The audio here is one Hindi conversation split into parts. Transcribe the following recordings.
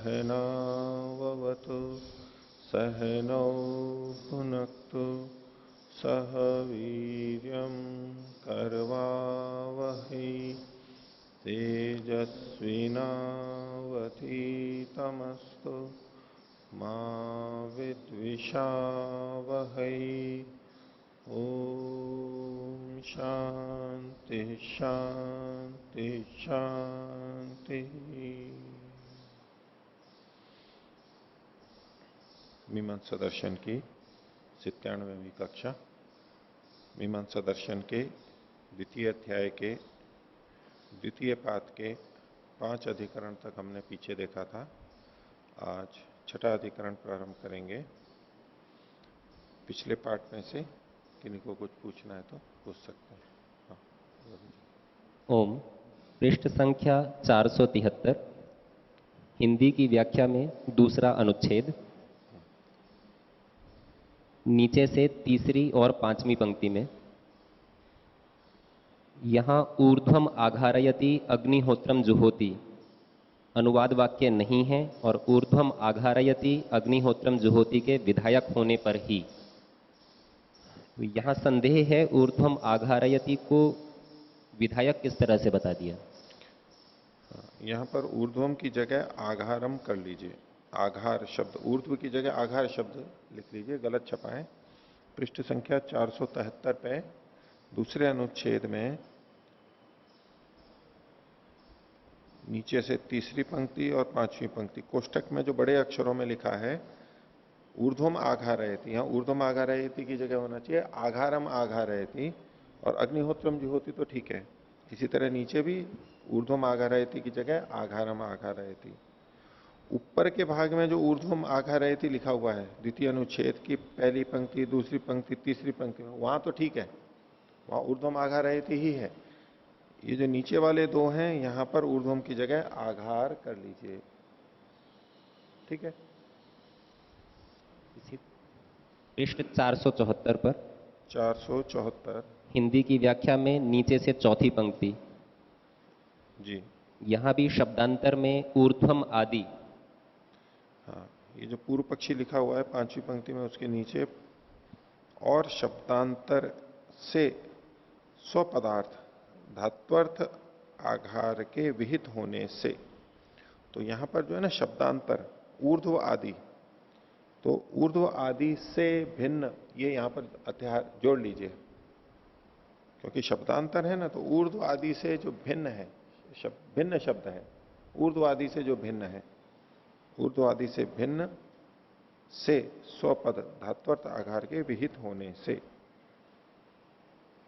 सहनावतु सहनौ भुनक्तु सह वीर्यं करवावहै तेजस्विनावधीतमस्तु मा विद्विषावहै। ओम शांति शांति शांति। मीमांसा दर्शन की 97वीं कक्षा। मीमांसा दर्शन के द्वितीय अध्याय के द्वितीय पाद के 5 अधिकरण तक हमने पीछे देखा था। आज छठा अधिकरण प्रारंभ करेंगे। पिछले पाठ में से किन्हीं को कुछ पूछना है तो पूछ सकते हैं। हाँ। ओम। पृष्ठ संख्या 473 हिंदी की व्याख्या में दूसरा अनुच्छेद, नीचे से तीसरी और पांचवी पंक्ति में यहां ऊर्ध्वम आघारयति अग्निहोत्रम जुहोति अनुवाद वाक्य नहीं है और ऊर्ध्वम आघारयति अग्निहोत्रम जुहोति के विधायक होने पर ही यहां संदेह है। ऊर्ध्वम आघारयति को विधायक किस तरह से बता दिया? यहां पर ऊर्ध्वम की जगह आघारम कर लीजिए। आघार शब्द, ऊर्ध्व की जगह आघार शब्द लिख लीजिए, गलत छपा है। पृष्ठ संख्या 473 पे दूसरे अनुच्छेद में नीचे से तीसरी पंक्ति और पांचवी पंक्ति कोष्टक में जो बड़े अक्षरों में लिखा है ऊर्ध्वम आघारयति, यहां ऊर्ध्वम आघारयति की जगह होना चाहिए आघारम आघारयति, और अग्निहोत्रम जो होती तो ठीक है। इसी तरह नीचे भी ऊर्ध्वम आघारयति की जगह आघारम आघारयति। ऊपर के भाग में जो ऊर्ध्वम आघारयति लिखा हुआ है द्वितीय अनुच्छेद की पहली पंक्ति, दूसरी पंक्ति, तीसरी पंक्ति में, वहां तो ठीक है, वहां ऊर्ध्वम आघारयति ही है। ये जो नीचे वाले दो हैं यहां पर ऊर्ध्वम की जगह आघार कर लीजिए, ठीक है। पृष्ठ 474 पर 474 हिंदी की व्याख्या में नीचे से चौथी पंक्ति जी, यहां भी शब्दांतर में ऊर्ध्वम आदि। हाँ, ये जो पूर्व पक्षी लिखा हुआ है पांचवी पंक्ति में उसके नीचे और शब्दांतर से स्वपदार्थ धात्वर्थ आघार के विहित होने से, तो यहां पर जो है ना शब्दांतर ऊर्ध्व आदि, तो ऊर्ध्व आदि से भिन्न, ये यहां पर अध्याय जोड़ लीजिए, क्योंकि शब्दांतर है ना, तो ऊर्ध्व आदि से जो भिन्न है, भिन्न शब्द है, ऊर्ध्व आदि से जो भिन्न है, ऊर्ध्व आदि से भिन्न से स्वपद धात्वर्थ आघार के विहित होने से,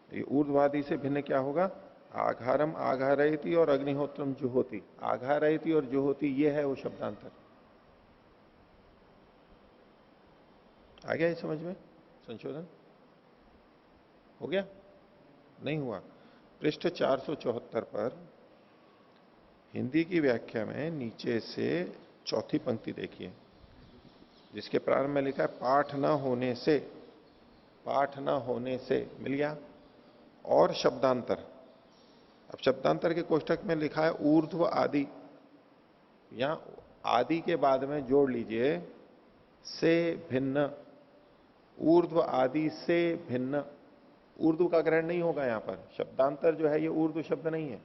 ये ऊर्ध्वादि से भिन्न क्या होगा? आघारम आघारयति और अग्निहोत्रम जुहोति। आघारयति और जुहोति ये है वो शब्दांतर। आ गया ये समझ में? संशोधन हो गया? नहीं हुआ? पृष्ठ 474 पर हिंदी की व्याख्या में नीचे से चौथी पंक्ति देखिए, जिसके प्रारंभ में लिखा है पाठ न होने से, पाठ न होने से मिल गया। और शब्दांतर, अब शब्दांतर के कोष्टक में लिखा है ऊर्ध्व आदि, यहां आदि के बाद में जोड़ लीजिए से भिन्न, ऊर्ध्व आदि से भिन्न। ऊर्ध्व का ग्रहण नहीं होगा यहां पर, शब्दांतर जो है ये ऊर्ध्व शब्द नहीं है,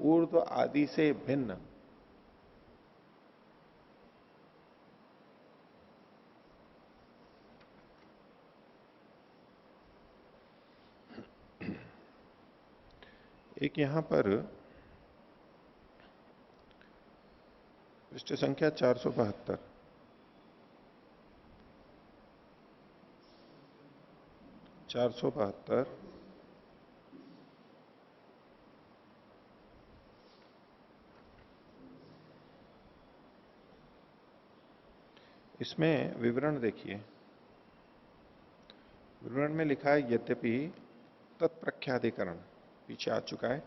ऊर्ध्व आदि से भिन्न। एक यहां पर पृष्ठ संख्या 472 472 इसमें विवरण देखिए। विवरण में लिखा है यद्यपि तत्प्रख्याधिकरण पीछे आ चुका है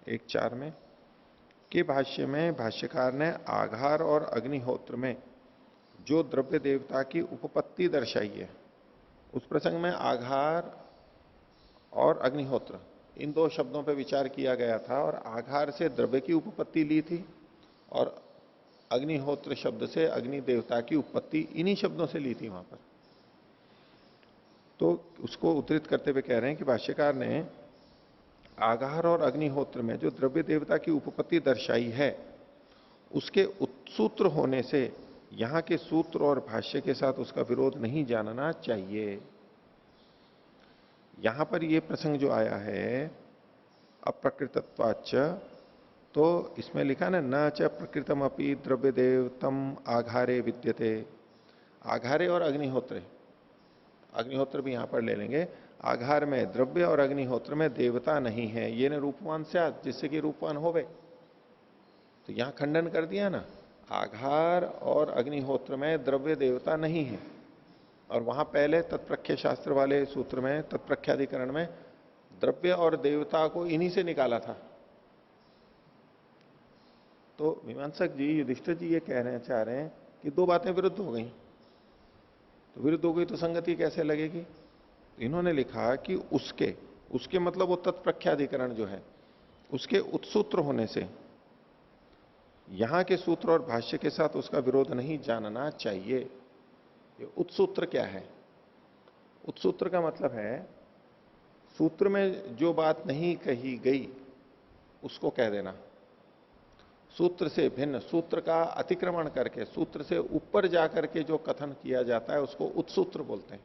1.4 में के भाष्य में भाष्यकार ने आघार और अग्निहोत्र में जो द्रव्य देवता की उपपत्ति दर्शाई है, उस प्रसंग में आघार और अग्निहोत्र इन दो शब्दों पर विचार किया गया था, और आघार से द्रव्य की उपपत्ति ली थी और अग्निहोत्र शब्द से अग्नि देवता की उत्पत्ति इन्हीं शब्दों से ली थी वहां पर। तो उसको उद्धृत करते हुए कह रहे हैं कि भाष्यकार ने आघार और अग्निहोत्र में जो द्रव्य देवता की उपपत्ति दर्शाई है उसके उत्सूत्र होने से यहां के सूत्र और भाष्य के साथ उसका विरोध नहीं जानना चाहिए। यहां पर यह प्रसंग जो आया है अप्रकृतत्वाच, तो इसमें लिखा ना न च प्रकृतम अपि द्रव्य देवतम आघारे विद्यते। आघारे और अग्निहोत्र, अग्निहोत्र भी यहां पर ले लेंगे। आघार में द्रव्य और अग्निहोत्र में देवता नहीं है, ये न रूपवान से जिससे कि रूपवान होवे। तो यहां खंडन कर दिया ना, आघार और अग्निहोत्र में द्रव्य देवता नहीं है। और वहां पहले तत्प्रख्य शास्त्र वाले सूत्र में तत्प्रख्याधिकरण में द्रव्य और देवता को इन्हीं से निकाला था। तो मीमांसक जी युधिष्ठिर जी ये कहना चाह रहे हैं कि दो बातें विरुद्ध हो गई। तो विरुद्ध हो गई तो संगति कैसे लगेगी? तो इन्होंने लिखा कि उसके मतलब वो तत्प्रख्याधिकरण जो है उसके उत्सूत्र होने से यहां के सूत्र और भाष्य के साथ उसका विरोध नहीं जानना चाहिए। ये उत्सूत्र क्या है? उत्सूत्र का मतलब है सूत्र में जो बात नहीं कही गई उसको कह देना। सूत्र से भिन्न, सूत्र का अतिक्रमण करके, सूत्र से ऊपर जाकर के जो कथन किया जाता है उसको उत्सूत्र बोलते हैं।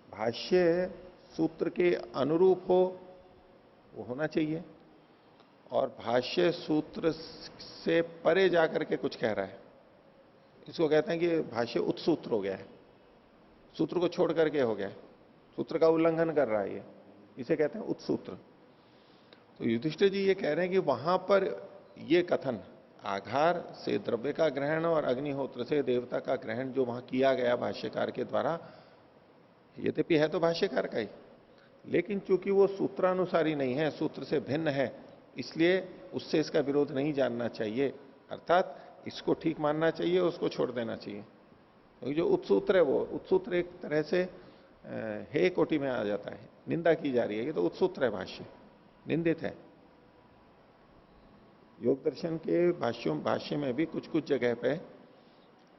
भाष्य सूत्र के अनुरूप हो वो होना चाहिए, और भाष्य सूत्र से परे जाकर के कुछ कह रहा है, इसको कहते हैं कि भाष्य उत्सूत्र हो गया है, सूत्र को छोड़ करके हो गया है, सूत्र का उल्लंघन कर रहा है, ये इसे कहते हैं उत्सूत्र। तो युधिष्ठिर जी ये कह रहे हैं कि वहां पर ये कथन आघार से द्रव्य का ग्रहण और अग्निहोत्र से देवता का ग्रहण जो वहां किया गया भाष्यकार के द्वारा, यद्यपि है तो भाष्यकार का ही, लेकिन चूंकि वो सूत्रानुसारी नहीं है, सूत्र से भिन्न है, इसलिए उससे इसका विरोध नहीं जानना चाहिए। अर्थात इसको ठीक मानना चाहिए, उसको छोड़ देना चाहिए। क्योंकि जो उत्सूत्र है वो उत्सूत्र एक तरह से हे कोटि में आ जाता है, निंदा की जा रही है, ये तो उत्सूत्र है, भाष्य निंदित है। योग दर्शन के भाष्य में भी कुछ कुछ जगह पे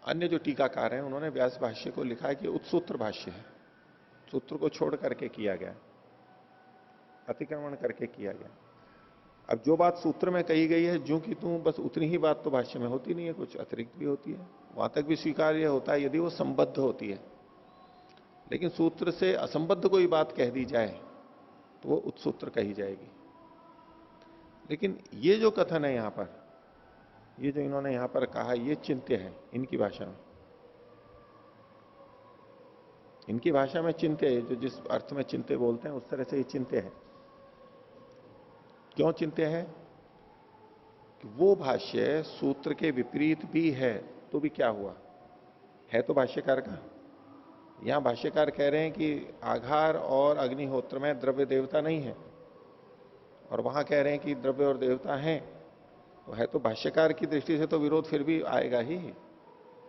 अन्य जो टीकाकार हैं उन्होंने व्यास भाष्य को लिखा है कि उत्सूत्र भाष्य है, सूत्र को छोड़ करके किया गया, अतिक्रमण करके किया गया। अब जो बात सूत्र में कही गई है जो कि तू बस उतनी ही बात तो भाष्य में होती नहीं है, कुछ अतिरिक्त भी होती है, वहां तक भी स्वीकार्य होता है यदि वो संबद्ध होती है। लेकिन सूत्र से असंबद्ध कोई बात कह दी जाए तो वो उत्सूत्र कही जाएगी। लेकिन ये जो कथन है यहां पर, ये जो इन्होंने यहां पर कहा, ये चिंत्य है इनकी भाषा में। इनकी भाषा में चिंत्य है, जो जिस अर्थ में चिंत्य बोलते हैं उस तरह से ये चिंत्य है। क्यों चिंत्य है? कि वो भाष्य सूत्र के विपरीत भी है तो भी क्या हुआ, है तो भाष्यकार का। यहां भाष्यकार कह रहे हैं कि आघार और अग्निहोत्र में द्रव्य देवता नहीं है, और वहां कह रहे हैं कि द्रव्य और देवता हैं, तो है तो भाष्यकार की दृष्टि से तो विरोध फिर भी आएगा ही।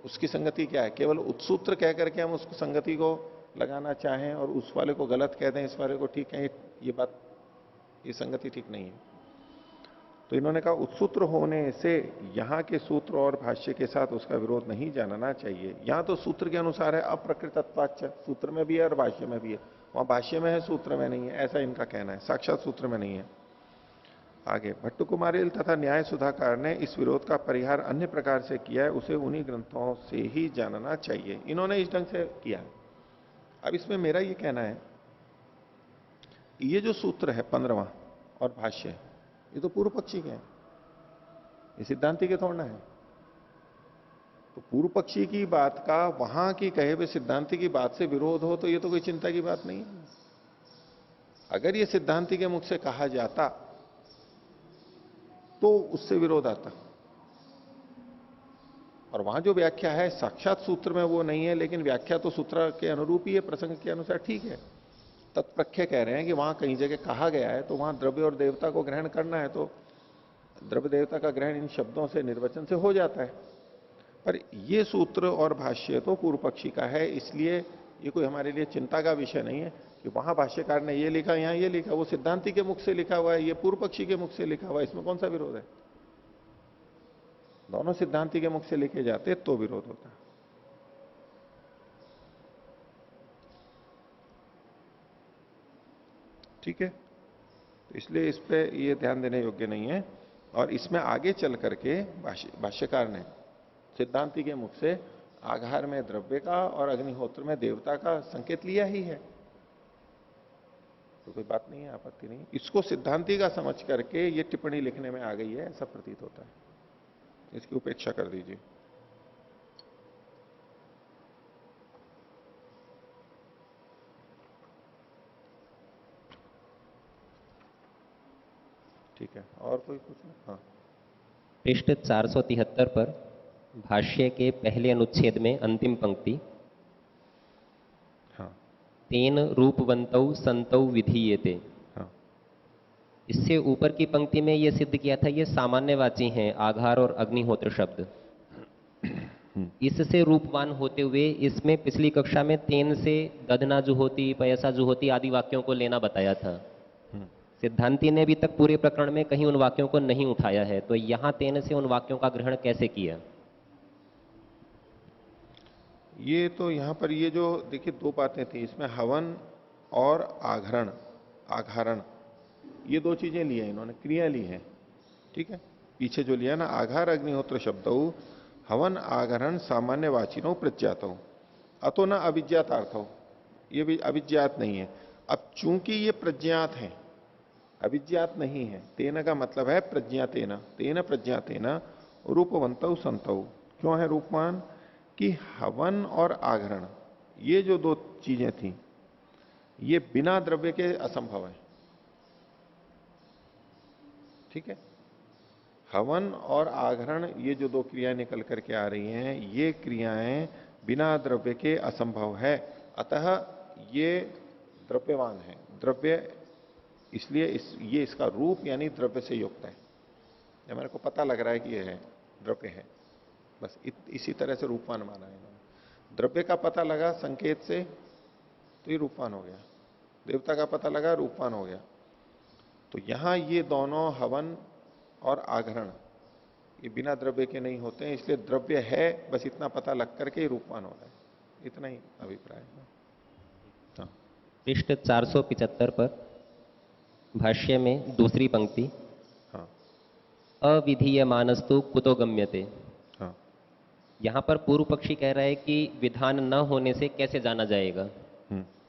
उसकी संगति क्या है? केवल उत्सूत्र कह करके हम उस संगति को लगाना चाहें और उस वाले को गलत कह दें, इस वाले को ठीक कहें, ये बात, ये संगति ठीक नहीं है। तो इन्होंने कहा उत्सूत्र होने से यहां के सूत्र और भाष्य के साथ उसका विरोध नहीं जानना चाहिए। यहां तो सूत्र के अनुसार है अप्रकृतत्वाच्च, सूत्र में भी है और भाष्य में भी है, वहां भाष्य में है सूत्र में नहीं है, ऐसा इनका कहना है, साक्षात सूत्र में नहीं है। आगे भट्ट कुमारिल तथा न्याय सुधाकार ने इस विरोध का परिहार अन्य प्रकार से किया है, उसे उन्हीं ग्रंथों से ही जानना चाहिए। इन्होंने इस ढंग से किया। अब इसमें मेरा ये कहना है, ये जो सूत्र है 15वां और भाष्य, ये तो पूर्व पक्षी के हैं, ये सिद्धांति के थोड़ा है। तो पूर्व पक्षी की बात का वहां की कहे हुए सिद्धांति की बात से विरोध हो तो ये तो कोई चिंता की बात नहीं है। अगर ये सिद्धांति के मुख से कहा जाता तो उससे विरोध आता, और वहां जो व्याख्या है साक्षात सूत्र में वो नहीं है, लेकिन व्याख्या तो सूत्र के अनुरूप ही है, प्रसंग के अनुसार ठीक है। तत्प्रख्य कह रहे हैं कि वहां कहीं जगह कहा गया है तो वहां द्रव्य और देवता को ग्रहण करना है, तो द्रव्य देवता का ग्रहण इन शब्दों से, निर्वचन से हो जाता है। पर ये सूत्र और भाष्य तो पूर्व पक्षी का है, इसलिए ये कोई हमारे लिए चिंता का विषय नहीं है कि वहां भाष्यकार ने ये लिखा, यहां ये लिखा। वो सिद्धांति के मुख से लिखा हुआ है, ये पूर्व पक्षी के मुख से लिखा हुआ है, इसमें कौन सा विरोध है? दोनों सिद्धांति के मुख से लिखे जाते तो विरोध होता। ठीक है, तो इसलिए इस पे ये ध्यान देने योग्य नहीं है। और इसमें आगे चल करके भाष्यकार ने सिद्धांति के मुख से आघार में द्रव्य का और अग्निहोत्र में देवता का संकेत लिया ही है, तो कोई बात नहीं है, आपत्ति नहीं। इसको सिद्धांति का समझ करके ये टिप्पणी लिखने में आ गई है, ऐसा प्रतीत होता है। इसकी उपेक्षा कर दीजिए। ठीक है, और कोई पूछना? हाँ, पृष्ठ 473 पर भाष्य के पहले अनुच्छेद में अंतिम पंक्ति, हाँ, तेन रूपवंतौ संतौ विधीयते। हाँ। इससे ऊपर की पंक्ति में यह सिद्ध किया था ये सामान्यवाची हैं आघार और अग्निहोत्र शब्द। इससे रूपवान होते हुए इसमें पिछली कक्षा में तेन से दधना जुहोती, पयसा जुहोती आदि वाक्यों को लेना बताया था। सिद्धांति ने अभी तक पूरे प्रकरण में कहीं उन वाक्यों को नहीं उठाया है, तो यहां तेन से उन वाक्यों का ग्रहण कैसे किया? ये तो यहां पर ये जो देखिए दो बातें थी इसमें, हवन और आघरण, आघारण, ये दो चीजें ली है इन्होंने, क्रिया ली है। ठीक है, पीछे जो लिया ना, आघार अग्निहोत्र शब्द हवन आघरण सामान्य वाचिनो प्रज्ञात हो, अतो न अभिज्ञात हो, ये भी अभिज्ञात नहीं है। अब चूंकि ये प्रज्ञात है, अभिज्ञात नहीं है, तेन का मतलब है प्रज्ञातेन, तेन प्रज्ञातेन रूपवंतौ संतौ। क्यों है रूपवान? कि हवन और आघरण ये जो दो चीजें थी ये बिना द्रव्य के असंभव है। ठीक है, हवन और आघरण ये जो दो क्रियाएं निकल करके आ रही हैं, ये क्रियाएं बिना द्रव्य के असंभव है, अतः ये द्रव्यवान है। द्रव्य इसलिए ये इसका रूप यानी द्रव्य से युक्त है। ये मेरे को पता लग रहा है कि ये है, द्रव्य है, बस इसी तरह से रूपवान माना है इन्होंने। द्रव्य का पता लगा संकेत से तो ये रूपवान हो गया, देवता का पता लगा रूपवान हो गया। तो यहां ये दोनों हवन और आघरण ये बिना द्रव्य के नहीं होते हैं, इसलिए द्रव्य है, बस इतना पता लग करके ही रूपवान हो रहा है, इतना ही अभिप्राय है। हाँ, पृष्ठ 475 पर भाष्य में दूसरी पंक्ति, हाँ, अविधीयमानस्तु कुतो गम्यते। हाँ, यहां पर पूर्व पक्षी कह रहा है कि विधान न होने से कैसे जाना जाएगा,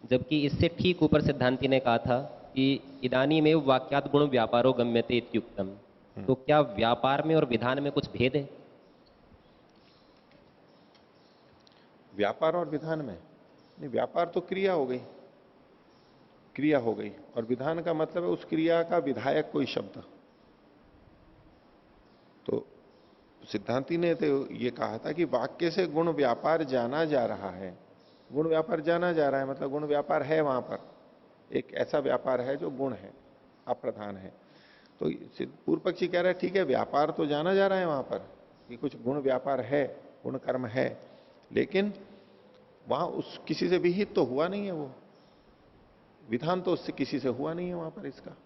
जबकि इससे ठीक ऊपर सिद्धांति ने कहा था कि इदानी में वाक्यात गुण व्यापारो गम्यते इत्युक्तम। तो क्या व्यापार में और विधान में कुछ भेद है? व्यापार और विधान में नहीं, व्यापार तो क्रिया हो गई, क्रिया हो गई, और विधान का मतलब है उस क्रिया का विधायक कोई शब्द। तो सिद्धांति ने तो ये कहा था कि वाक्य से गुण व्यापार जाना जा रहा है, गुण व्यापार जाना जा रहा है मतलब गुण व्यापार है वहां पर, एक ऐसा व्यापार है जो गुण है, अप्रधान है। तो पूर्व पक्षी कह रहा है ठीक है, व्यापार तो जाना जा रहा है वहां पर कि कुछ गुण व्यापार है, गुण कर्म है, लेकिन वहां उस किसी से विहित तो हुआ नहीं है, वो विधान तो उससे किसी से हुआ नहीं है वहां पर, इसका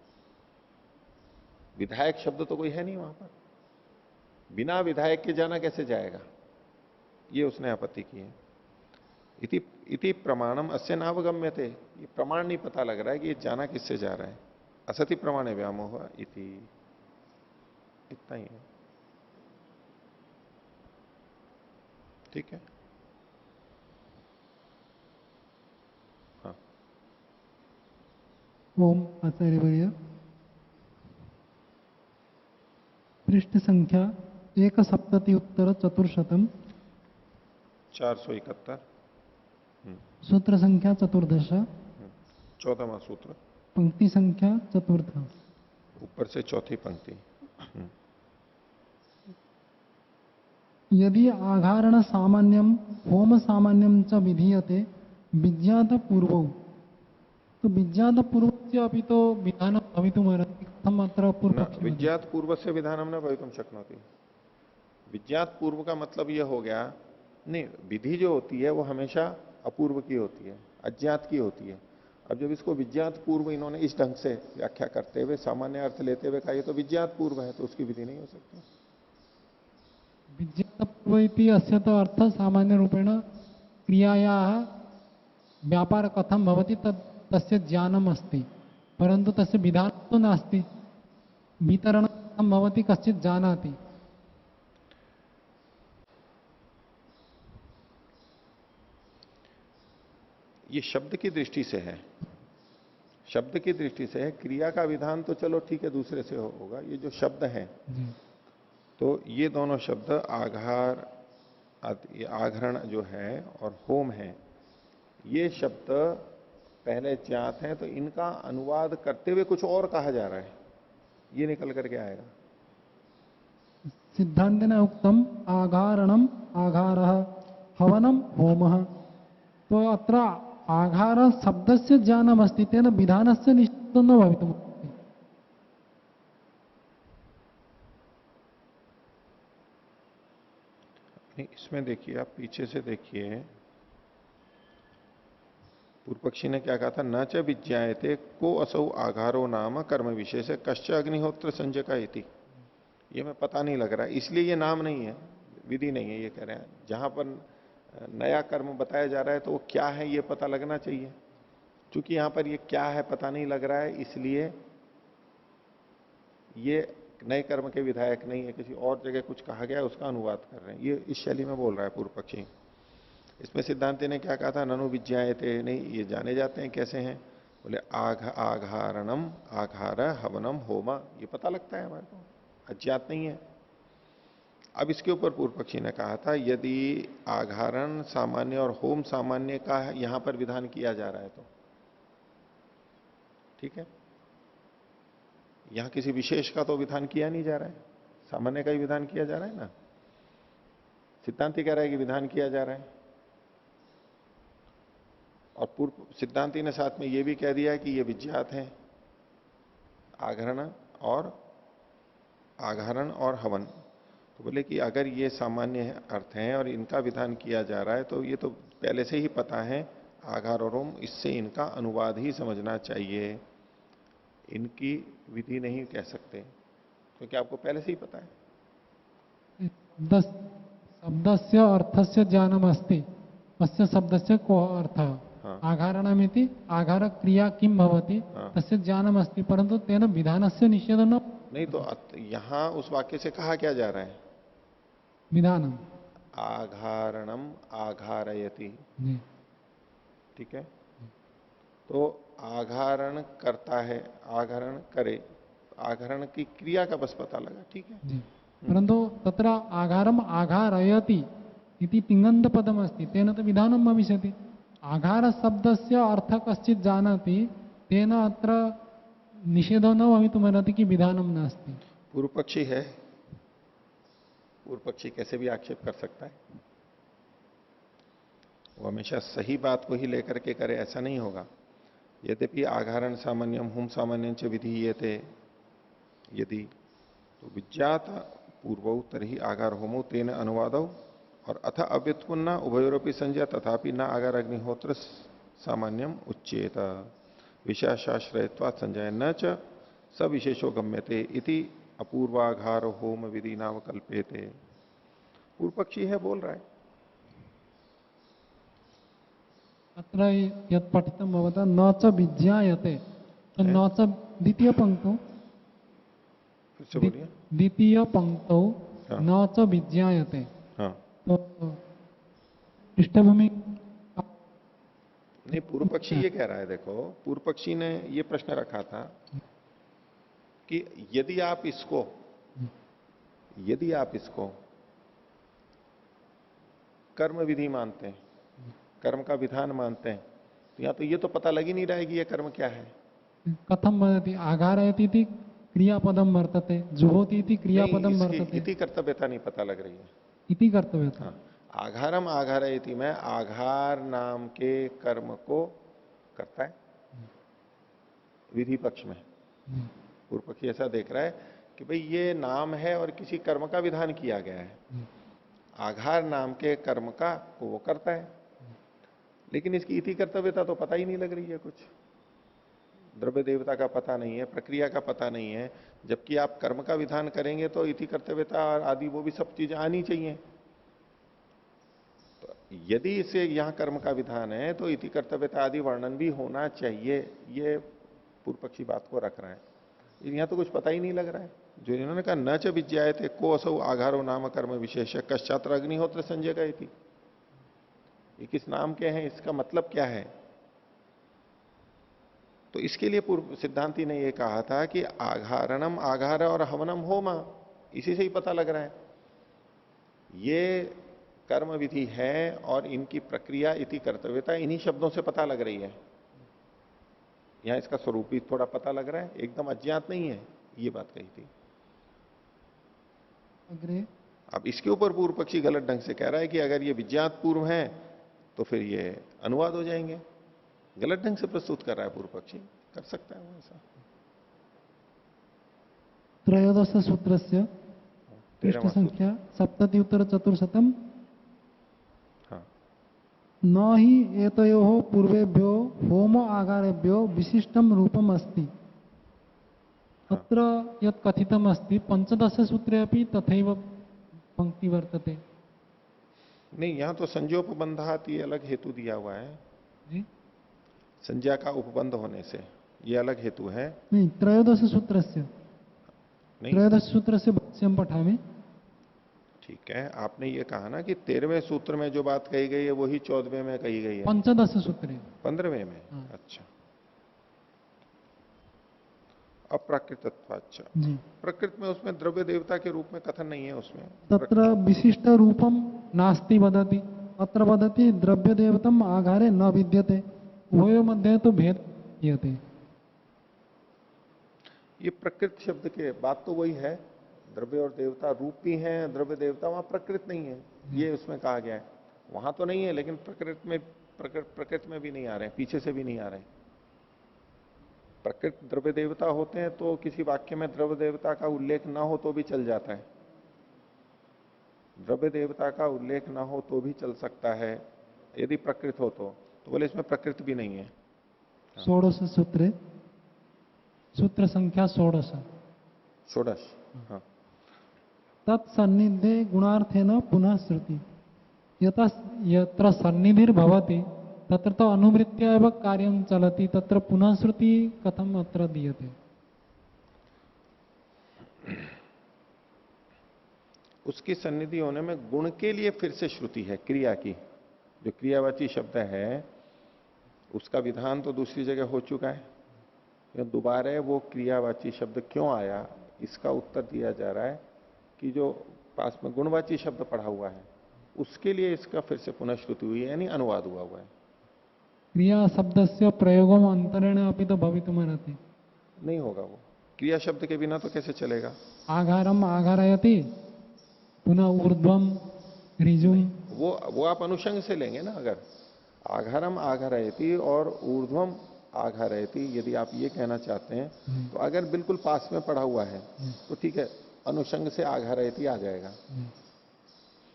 विधायक शब्द तो कोई है नहीं वहां पर, बिना विधायक के जाना कैसे जाएगा, ये उसने आपत्ति की है। इति प्रमाणम अस्य नावगम्य थे, ये प्रमाण नहीं पता लग रहा है कि ये जाना किससे जा रहा है, असति प्रमाणे व्यामोह इति, इतना ही है। ठीक है, हाँ, ओम आचार्यवर्य, पृष्ठ संख्या 170 471 सूत्र संख्या 14, 14वां सूत्र, पंक्ति संख्या 4, ऊपर से चौथी पंक्ति। यदि आघारण सामान्यम होम सामान्यम च विधीयते विज्ञात पूर्व, तो विज्ञात पूर्व से अभी तो विधान भवितुमर्हति, कथम अत्र पूर्व न विज्ञात पूर्व से विधानम न भवितुम शक्नोति। विज्ञात पूर्व का मतलब यह हो गया, नहीं, विधि जो होती है वो हमेशा अपूर्व की होती है, अज्ञात की होती है। अब जब इसको विज्ञात पूर्व इन्होंने इस ढंग से व्याख्या करते हुए सामान्य अर्थ लेते हुए कहा ये तो विज्ञात पूर्व है, तो उसकी विधि नहीं हो सकती। विज्ञातपूर्व इति अस्य तो अर्थ सामान्य रूपेण क्रियायाः व्यापार कथम भवति तस्य ज्ञानम् अस्ति, परन्तु तस्य विधानं तु नास्ति। वितरणं कथं भवति कश्चित् जानाति। ये शब्द की दृष्टि से है, शब्द की दृष्टि से है। क्रिया का विधान तो चलो ठीक है, दूसरे से होगा। ये जो शब्द है, तो ये दोनों शब्द आघार, आघरण जो है और होम है, ये शब्द पहले ज्ञात हैं, तो इनका अनुवाद करते हुए कुछ और कहा जा रहा है, ये निकल करके आएगा। सिद्धांतेन उक्तम आघारणम आघारः हवनम होमः। तो अत्र आघार शब्दस्य ज्ञानम् अस्ति, तेन विधानस्य निश्चितं न भवितुम् अर्हति। इसमें देखिए, आप पीछे से देखिए, पूर्व पक्षी ने क्या कहा था, न च विज्ञायते को असौ आघारो नाम कर्म विशेष कश्च अग्निहोत्र संजय का इति। ये मैं पता नहीं लग रहा है, इसलिए ये नाम नहीं है, विधि नहीं है, ये कह रहे हैं। जहां पर नया कर्म बताया जा रहा है तो वो क्या है ये पता लगना चाहिए। चूंकि यहां पर ये क्या है पता नहीं लग रहा है, इसलिए ये नए कर्म के विधायक नहीं है, किसी और जगह कुछ कहा गया है उसका अनुवाद कर रहे हैं। ये इस शैली में बोल रहा है पूर्व पक्षी। इसमें सिद्धांति ने क्या कहा था, ननु विज्ञायते, नहीं ये जाने जाते हैं कैसे हैं, बोले आघारणम आघार हवनम होमा, ये पता लगता है हमारे को, अज्ञात नहीं है। अब इसके ऊपर पूर्व पक्षी ने कहा था, यदि आघारण सामान्य और होम सामान्य का यहां पर विधान किया जा रहा है तो ठीक है, यहां किसी विशेष का तो विधान किया नहीं जा रहा है, सामान्य का ही विधान किया जा रहा है ना। सिद्धांति कह रहा है कि विधान किया जा रहा है, और पूर्व सिद्धांति ने साथ में यह भी कह दिया है कि ये विज्ञात है, आघारण और हवन। तो बोले कि अगर ये सामान्य अर्थ हैं और इनका विधान किया जा रहा है तो ये तो पहले से ही पता है, आघार और होम, इससे इनका अनुवाद ही समझना चाहिए, इनकी विधि नहीं कह सकते, क्योंकि आपको पहले से ही पता है। शब्दस्य अर्थस्य ज्ञानम् अस्ति, अस्य शब्दस्य को अर्थः। हाँ। आघारणमिति आघार क्रिया किं भवति तस्य ज्ञानम् अस्ति, परन्तु तेन विधानस्य निषेधः न। नहीं तो यहां उस वाक्य से कहा क्या जा रहा है, विधानम् आघारणम आघारयति, ठीक है। तो आघारण करता है, आघारण करे, आघारण की क्रिया का बस पता लगा, ठीक है। परंतु तत्र आघारम आघारयति इति तिङन्त पदम् अस्ति, तेन तो विधानं भविष्यति। आघार शब्दस्य अर्थ कश्चित् जानाति, तेन अत्र निषेधो न भवितुमर्हति कि विधानं नास्ति। पूर्व पक्षी है, पूर्व पक्षी कैसे भी आक्षेप कर सकता है, वो हमेशा सही बात को ही लेकर के करे ऐसा नहीं होगा। यद्यपि आघारण सामान्यम हुम सामान्य च विधीयते, यदि तो विज्ञात पूर्वौ तर्हि आघार होमो तेन अनुवादौ, और अथ अव्युत्पन्ना उभयोरपि संज्ञा तथापि न आगार अग्निहोत्र सामान्यम उच्चेत विशेषाश्रयत्वात् संजय न च सविशेषो गम्यते इति अपूर्वाघार होम विधि नाम कल्पेते। पूर्व पक्षी है, बोल रहा है। अत्र यत् पठितं भवता न च विज्ञायते, तो न च द्वितीय पंक्तौ, फिर से बोलिए। द्वितीय पंक्तौ हाँ। न च विज्ञायते, हाँ, तो पृष्ठभूमि नहीं, पूर्व पक्षी ये कह रहा है, देखो पूर्व पक्षी ने ये प्रश्न रखा था कि यदि आप इसको कर्म विधि मानते हैं, कर्म का विधान मानते हैं, तो या तो ये तो पता लग ही नहीं रहा है कि ये कर्म क्या है। कथम वदति, आघारयति इति क्रियापदं वर्तते, जुहोति इति क्रियापदं नहीं, वर्तते, इति कर्तव्यता नहीं पता लग रही है। इति कर्तव्यता। हाँ, आघारम आघारयति में आघार नाम के कर्म को करता है विधि पक्ष में। पूर्व पक्षी ऐसा देख रहा है कि भाई ये नाम है और किसी कर्म का विधान किया गया है, आघार नाम के कर्म का वो करता है, लेकिन इसकी इति कर्तव्यता तो पता ही नहीं लग रही है कुछ। द्रव्य देवता का पता नहीं है, प्रक्रिया का पता नहीं है, जबकि आप कर्म का विधान करेंगे तो इति कर्तव्यता और आदि वो भी सब चीजें आनी चाहिए। तो यदि इसे यहां कर्म का विधान है तो इति कर्तव्यता आदि वर्णन भी होना चाहिए, ये पूर्व पक्षी बात को रख रहा है। यहां तो कुछ पता ही नहीं लग रहा है। जो इन्होंने कहा न च विज्ञायते को असौ आघारो नाम कर्म विशेष कश्चात्र अग्निहोत्र संजय का इति, ये किस नाम के हैं, इसका मतलब क्या है? तो इसके लिए पूर्व सिद्धांति ने यह कहा था कि आघारणम आघार और हवनम होमा, इसी से ही पता लग रहा है ये कर्म विधि है और इनकी प्रक्रिया इति कर्तव्यता इन्हीं शब्दों से पता लग रही है। यहां इसका स्वरूप भी थोड़ा पता लग रहा है, एकदम अज्ञात नहीं है, ये बात कही थी। अग्रे अब इसके ऊपर पूर्व पक्षी गलत ढंग से कह रहा है कि अगर ये विज्ञात पूर्व है तो फिर ये अनुवाद हो जाएंगे। गलत ढंग से प्रस्तुत कर रहा है पूर्व पक्षी, कर सकता है वो ऐसा। त्रयोदश सूत्रस्य पृष्ठ संख्या 77-चतुर्शतम। हाँ, न ही एतयोः पूर्वेभ्यो होम आगारेभ्यो विशिष्टम रूपम अस्ति। अत्र यत् कथितम अस्ति पंचदश सूत्रे अपि तथैव पंक्ति वर्तते। नहीं, यहां तो संज्ञोपबंधात ये अलग हेतु दिया हुआ है जी संज्ञा का उपबंध होने से, ये अलग हेतु है। नहीं, त्रयोदश सूत्रस्य, नहीं, त्रयोदश सूत्रस्य भाष्यं पठामि। ठीक है, आपने ये कहा ना कि 13वें सूत्र में जो बात कही गई है वही 14वें में कही गई है, पंचदश सूत्रे 15वें में। हाँ। अच्छा, अप्राकृतत्वाच्च, जी, प्रकृत में उसमें द्रव्य देवता के रूप में कथन नहीं है उसमें। तत्र विशिष्ट रूपम नास्ति वदति, अत्र वदति द्रव्य देवतम आघारे न विद्यते। उभयोः मध्ये तो भेद क्रियते। ये प्रकृत शब्द के बात तो वही है, द्रव्य और देवता रूप भी हैं, द्रव्य देवता, वहां प्रकृत नहीं है, ये उसमें कहा गया है। वहां तो नहीं है लेकिन प्रकृत में भी नहीं आ रहे हैं, पीछे से भी नहीं आ रहे हैं। प्रकृत द्रव्य देवता होते हैं तो किसी वाक्य में द्रव्य देवता का उल्लेख ना हो तो भी चल जाता है, द्रव्य देवता का उल्लेख ना हो तो भी चल सकता है यदि प्रकृत हो तो बोले इसमें प्रकृत भी नहीं है। षोडश सूत्रे, सूत्र संख्या 16। षोडश, हाँ। तत्सन्निधे गुणार्थेन पुनः श्रुति, यत्र सन्निधिर्भवति तत्र तो अनुवृत्त्या एव कार्यं चलति, तत्र पुनः श्रुति कथम अत्र दीयते। उसकी सन्निधि होने में गुण के लिए फिर से श्रुति है, क्रिया की, जो क्रियावाची शब्द है उसका विधान तो दूसरी जगह हो चुका है, दोबारा वो क्रियावाची शब्द क्यों आया, इसका उत्तर दिया जा रहा है कि जो पास में गुणवाची शब्द पढ़ा हुआ है उसके लिए इसका फिर से पुनः श्रुति हुई है, यानी अनुवाद हुआ है। क्रिया शब्दस्य प्रयोगम अंतरेण अपि तो भवितुमर्हति। नहीं होगा वो, क्रिया शब्द के बिना तो कैसे चलेगा। आघारम आघारयति, पुनः ऊर्ध्वम ऋजुम, वो आप अनुषंग से लेंगे ना। अगर आघारम आघारयति और ऊर्ध्वम आघारयति यदि आप ये कहना चाहते हैं तो अगर बिल्कुल पास में पढ़ा हुआ है तो ठीक है, अनुषंग से आघारयति आ जाएगा।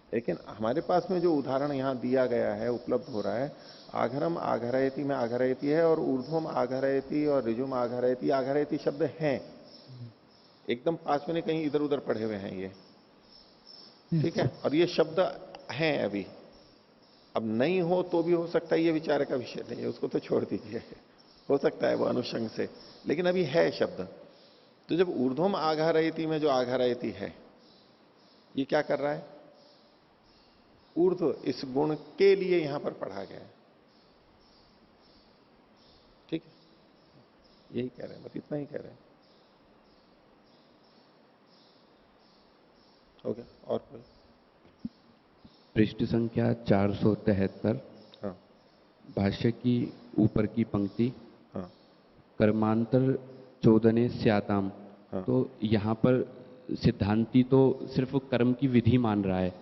लेकिन हमारे पास में जो उदाहरण यहां दिया गया है, उपलब्ध हो रहा है, आघरम आघारयति में आघारयति है और ऊर्ध्वम आघारयति और ऋजुम आघारयति, आघारयति शब्द हैं, एकदम पास में नहीं, कहीं इधर उधर पढ़े हुए हैं ये, ठीक है। और ये शब्द हैं अभी, अब नहीं हो तो भी हो सकता है, ये विचार का विषय नहीं है, उसको तो छोड़ दीजिए, हो सकता है वो अनुषंग से, लेकिन अभी है शब्द। तो जब ऊर्ध्वम आघारयति में जो आघारयति है ये क्या कर रहा है, ऊर्ध्व इस गुण के लिए यहां पर पढ़ा गया है, ठीक है, यही कह रहे हैं, बस इतना ही कह रहे हैं। हो गया, और कोई। पृष्ठ संख्या 473, हाँ भाष्य की ऊपर की पंक्ति, हाँ कर्मांतर चोदने स्याताम। हाँ। तो यहाँ पर सिद्धांती तो सिर्फ कर्म की विधि मान रहा है,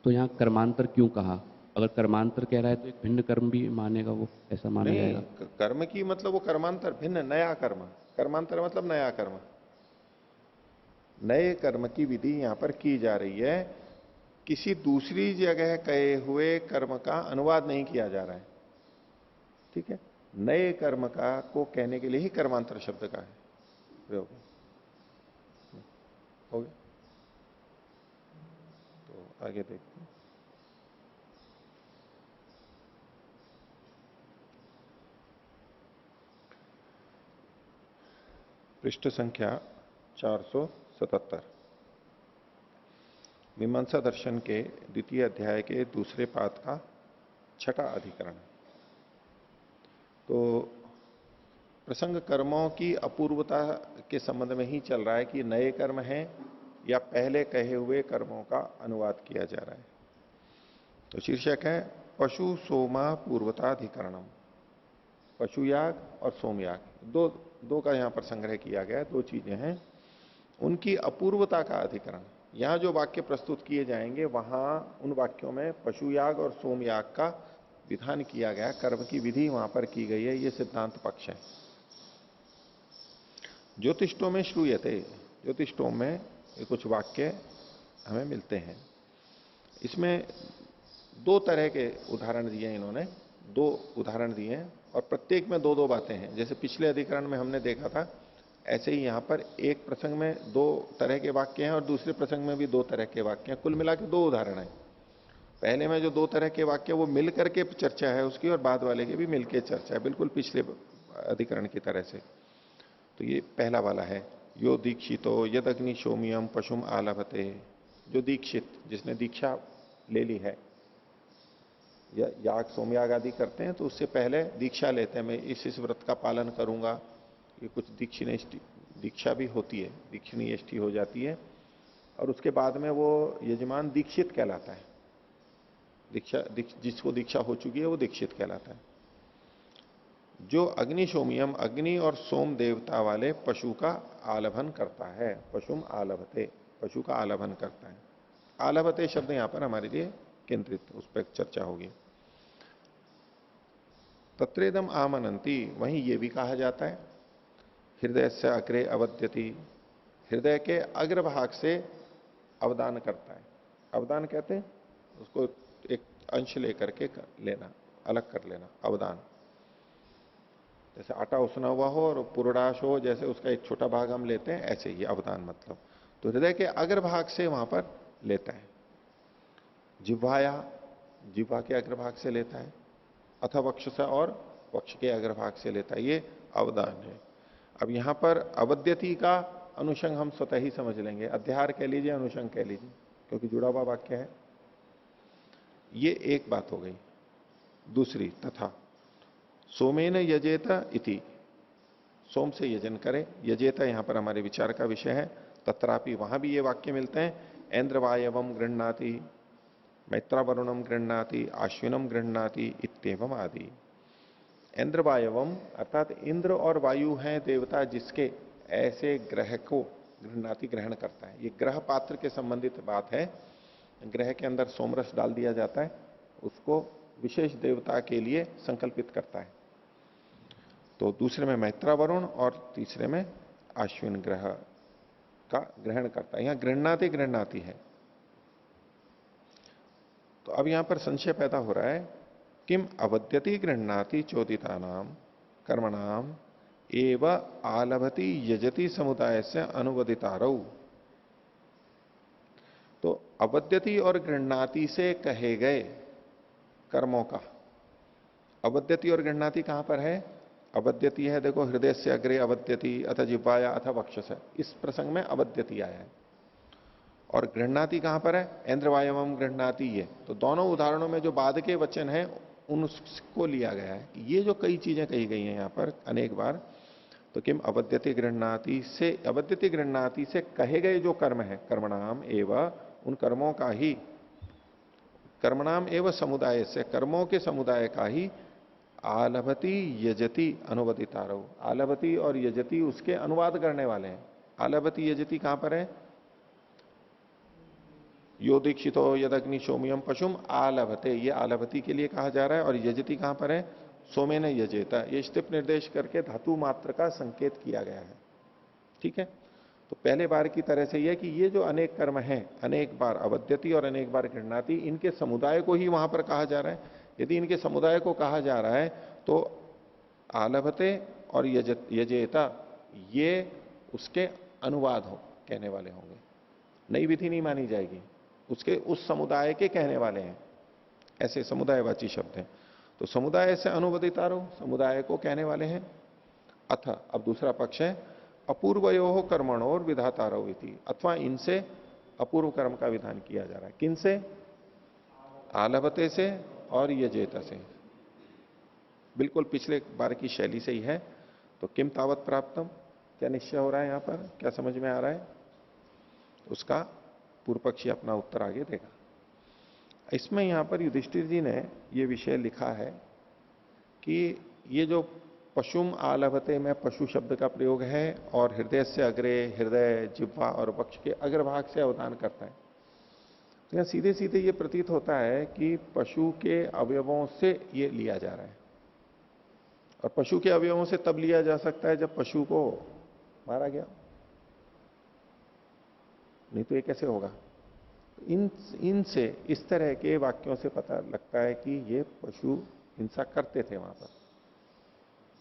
तो यहाँ कर्मांतर क्यों कहा? अगर कर्मांतर कह रहा है तो एक भिन्न कर्म भी मानेगा, वो ऐसा माना नहीं, जाएगा? कर्म की मतलब वो कर्मांतर भिन्न, नया कर्म, कर्मांतर मतलब नया कर्म, नए कर्म की विधि यहां पर की जा रही है, किसी दूसरी जगह कहे हुए कर्म का अनुवाद नहीं किया जा रहा है, ठीक है। नए कर्म का को कहने के लिए ही कर्मांतर शब्द का है प्रयोग। हो गया? तो आगे देखते हैं। पृष्ठ संख्या 477, मीमांसा दर्शन के द्वितीय अध्याय के दूसरे पाद का छठा अधिकरण। तो प्रसंग कर्मों की अपूर्वता के संबंध में ही चल रहा है कि नए कर्म हैं या पहले कहे हुए कर्मों का अनुवाद किया जा रहा है। तो शीर्षक है पशु सोमा पूर्वताधिकरणम। पशुयाग और सोमयाग, दो का यहां पर संग्रह किया गया है, दो चीजें हैं। उनकी अपूर्वता का अधिकरण, यहां जो वाक्य प्रस्तुत किए जाएंगे वहां उन वाक्यों में पशुयाग और सोमयाग का विधान किया गया, कर्म की विधि वहां पर की गई है, ये सिद्धांत पक्ष है। ज्योतिष्टों में श्रूयते, ज्योतिष्टों में ये कुछ वाक्य हमें मिलते हैं। इसमें दो तरह के उदाहरण दिए इन्होंने, दो उदाहरण दिए हैं और प्रत्येक में दो दो बातें हैं। जैसे पिछले अधिकरण में हमने देखा था, ऐसे ही यहां पर एक प्रसंग में दो तरह के वाक्य हैं और दूसरे प्रसंग में भी दो तरह के वाक्य हैं। कुल मिला के दो उदाहरण हैं। पहले में जो दो तरह के वाक्य वो मिलकर के चर्चा है उसकी, और बाद वाले की भी मिलकर चर्चा है, बिल्कुल पिछले अधिकरण की तरह से। तो ये पहला वाला है, यो दीक्षितो यद अग्नि शोमियम पशुम आलभते। जो दीक्षित, जिसने दीक्षा ले ली है, या याग सोमयाग आदि करते हैं तो उससे पहले दीक्षा लेते हैं, मैं इस व्रत का पालन करूंगा, ये कुछ दीक्षा भी होती है, दीक्षिणीष्टि हो जाती है, और उसके बाद में वो यजमान दीक्षित कहलाता है। जिसको दीक्षा हो चुकी है वो दीक्षित कहलाता है। जो अग्नि सोमियम, अग्नि और सोम देवता वाले पशु का आलभन करता है, पशुम आलभते, पशु का आलभन करता है। आलभते शब्द यहां पर हमारे लिए केंद्रित, उस पर चर्चा होगी। तत्रेदम आमनंती, वहीं ये भी कहा जाता है, हृदय से अग्रे अवद्यति, हृदय के अग्रभाग से अवदान करता है। अवदान कहते हैं उसको एक अंश लेकर के लेना, अलग कर लेना, अवदान। जैसे आटा उसना हुआ हो और पुरडाश हो, जैसे उसका एक छोटा भाग हम लेते हैं, ऐसे ही अवदान मतलब। तो हृदय के अग्रभाग से वहां पर लेता है। जिह्वाया, जिह्वा के अग्रभाग से लेता है, अथवा वक्ष से, और वक्ष के अग्रभाग से लेता है, ये अवदान है। अब यहां पर अवद्यति का अनुषंग हम स्वतः ही समझ लेंगे, अध्याहार कह लीजिए, अनुषंग कह लीजिए, क्योंकि जुड़ा हुआ वाक्य है। ये एक बात हो गई। दूसरी, तथा सोमेन यजेत इति, सोम से यजन करे, यजेत यहां पर हमारे विचार का विषय है। तत्रापि, वहां भी ये वाक्य मिलते हैं, ऐन्द्रवायवम गृह्णाति, मैत्रावरुणम गृह्णाति, आश्विनम गृह्णाति इत्येवम आदि। इंद्रवायवम अर्थात इंद्र और वायु हैं देवता, जिसके ऐसे ग्रह को गृह्णाति ग्रहण करता है। ये ग्रह पात्र के संबंधित बात है। ग्रह के अंदर सोमरस डाल दिया जाता है, उसको विशेष देवता के लिए संकल्पित करता है। तो दूसरे में मैत्रावरुण और तीसरे में आश्विन ग्रह का ग्रहण करता है। यहां गृह्णाति गृह्णाति है। तो अब यहां पर संशय पैदा हो रहा है, किम अवद्यति गृह्णाति चोदितानाम कर्मणाम एव आलभति यजति समुदाय से अनुवदितारौ। तो अवद्यति और गृह्णाति से कहे गए कर्मों का, अवद्यति और गृह्णाति कहां पर है? अवद्यति है, देखो, हृदय से अग्रे अवद्यति, अथ जिह्वाया अथ वक्षस, इस प्रसंग में अवद्यति आया है। और गृह्णाति कहां पर है? ऐन्द्रवायवम गृह्णाति। ये तो दोनों उदाहरणों में जो बाद के वचन है उनको लिया गया है। ये जो कई चीजें कही गई हैं यहां पर अनेक बार, तो किम अवद्यति गृह्णाति से, अवद्यति गृह्णाति से कहे गए जो कर्म है, कर्मणाम एवं, उन कर्मों का ही, कर्मणाम एवं समुदाय से, कर्मों के समुदाय का ही आलभति यजति अनुवदितारो। आलभति और यजति उसके अनुवाद करने वाले हैं। आलभति यजति कहां पर है? यो दीक्षितो यदग्नि सोमियम पशुम आलभते, ये आलभति के लिए कहा जा रहा है। और यजति कहां पर है? सोमेन यजेता, ये स्थिप निर्देश करके धातु मात्र का संकेत किया गया है। ठीक है, तो पहले बार की तरह से यह कि ये जो अनेक कर्म हैं, अनेक बार अवद्यति और अनेक बार गृह्णाति, इनके समुदाय को ही वहां पर कहा जा रहा है। यदि इनके समुदाय को कहा जा रहा है तो आलभते और यजेता ये उसके अनुवाद हो कहने वाले होंगे, नई विधि नहीं मानी जाएगी, उसके उस समुदाय के कहने वाले हैं, ऐसे समुदायवाची शब्द हैं। तो समुदाय से अनुवदितारो, समुदाय को कहने वाले हैं। अथ, अब दूसरा पक्ष है अपूर्वयो कर्मणोर विधातारो इति, अथवा इनसे अपूर्व कर्म का विधान किया जा रहा है। किन से? आलभते से और यजेता से, बिल्कुल पिछले बार की शैली से ही है। तो किम तावत प्राप्तम, क्या निश्चय हो रहा है यहां पर, क्या समझ में आ रहा है? उसका पूर्व पक्षी अपना उत्तर आगे देगा। इसमें यहां पर युधिष्ठिर जी ने यह विषय लिखा है कि ये जो पशुम आलभते में पशु शब्द का प्रयोग है और हृदय से अग्रे, हृदय, जिह्वा और वक्ष के अग्रभाग से अवदान करता है, तो यहां सीधे सीधे ये प्रतीत होता है कि पशु के अवयवों से ये लिया जा रहा है। और पशु के अवयवों से तब लिया जा सकता है जब पशु को मारा गया, नहीं तो ये कैसे होगा? इनसे इस तरह के वाक्यों से पता लगता है कि ये पशु हिंसा करते थे वहां पर।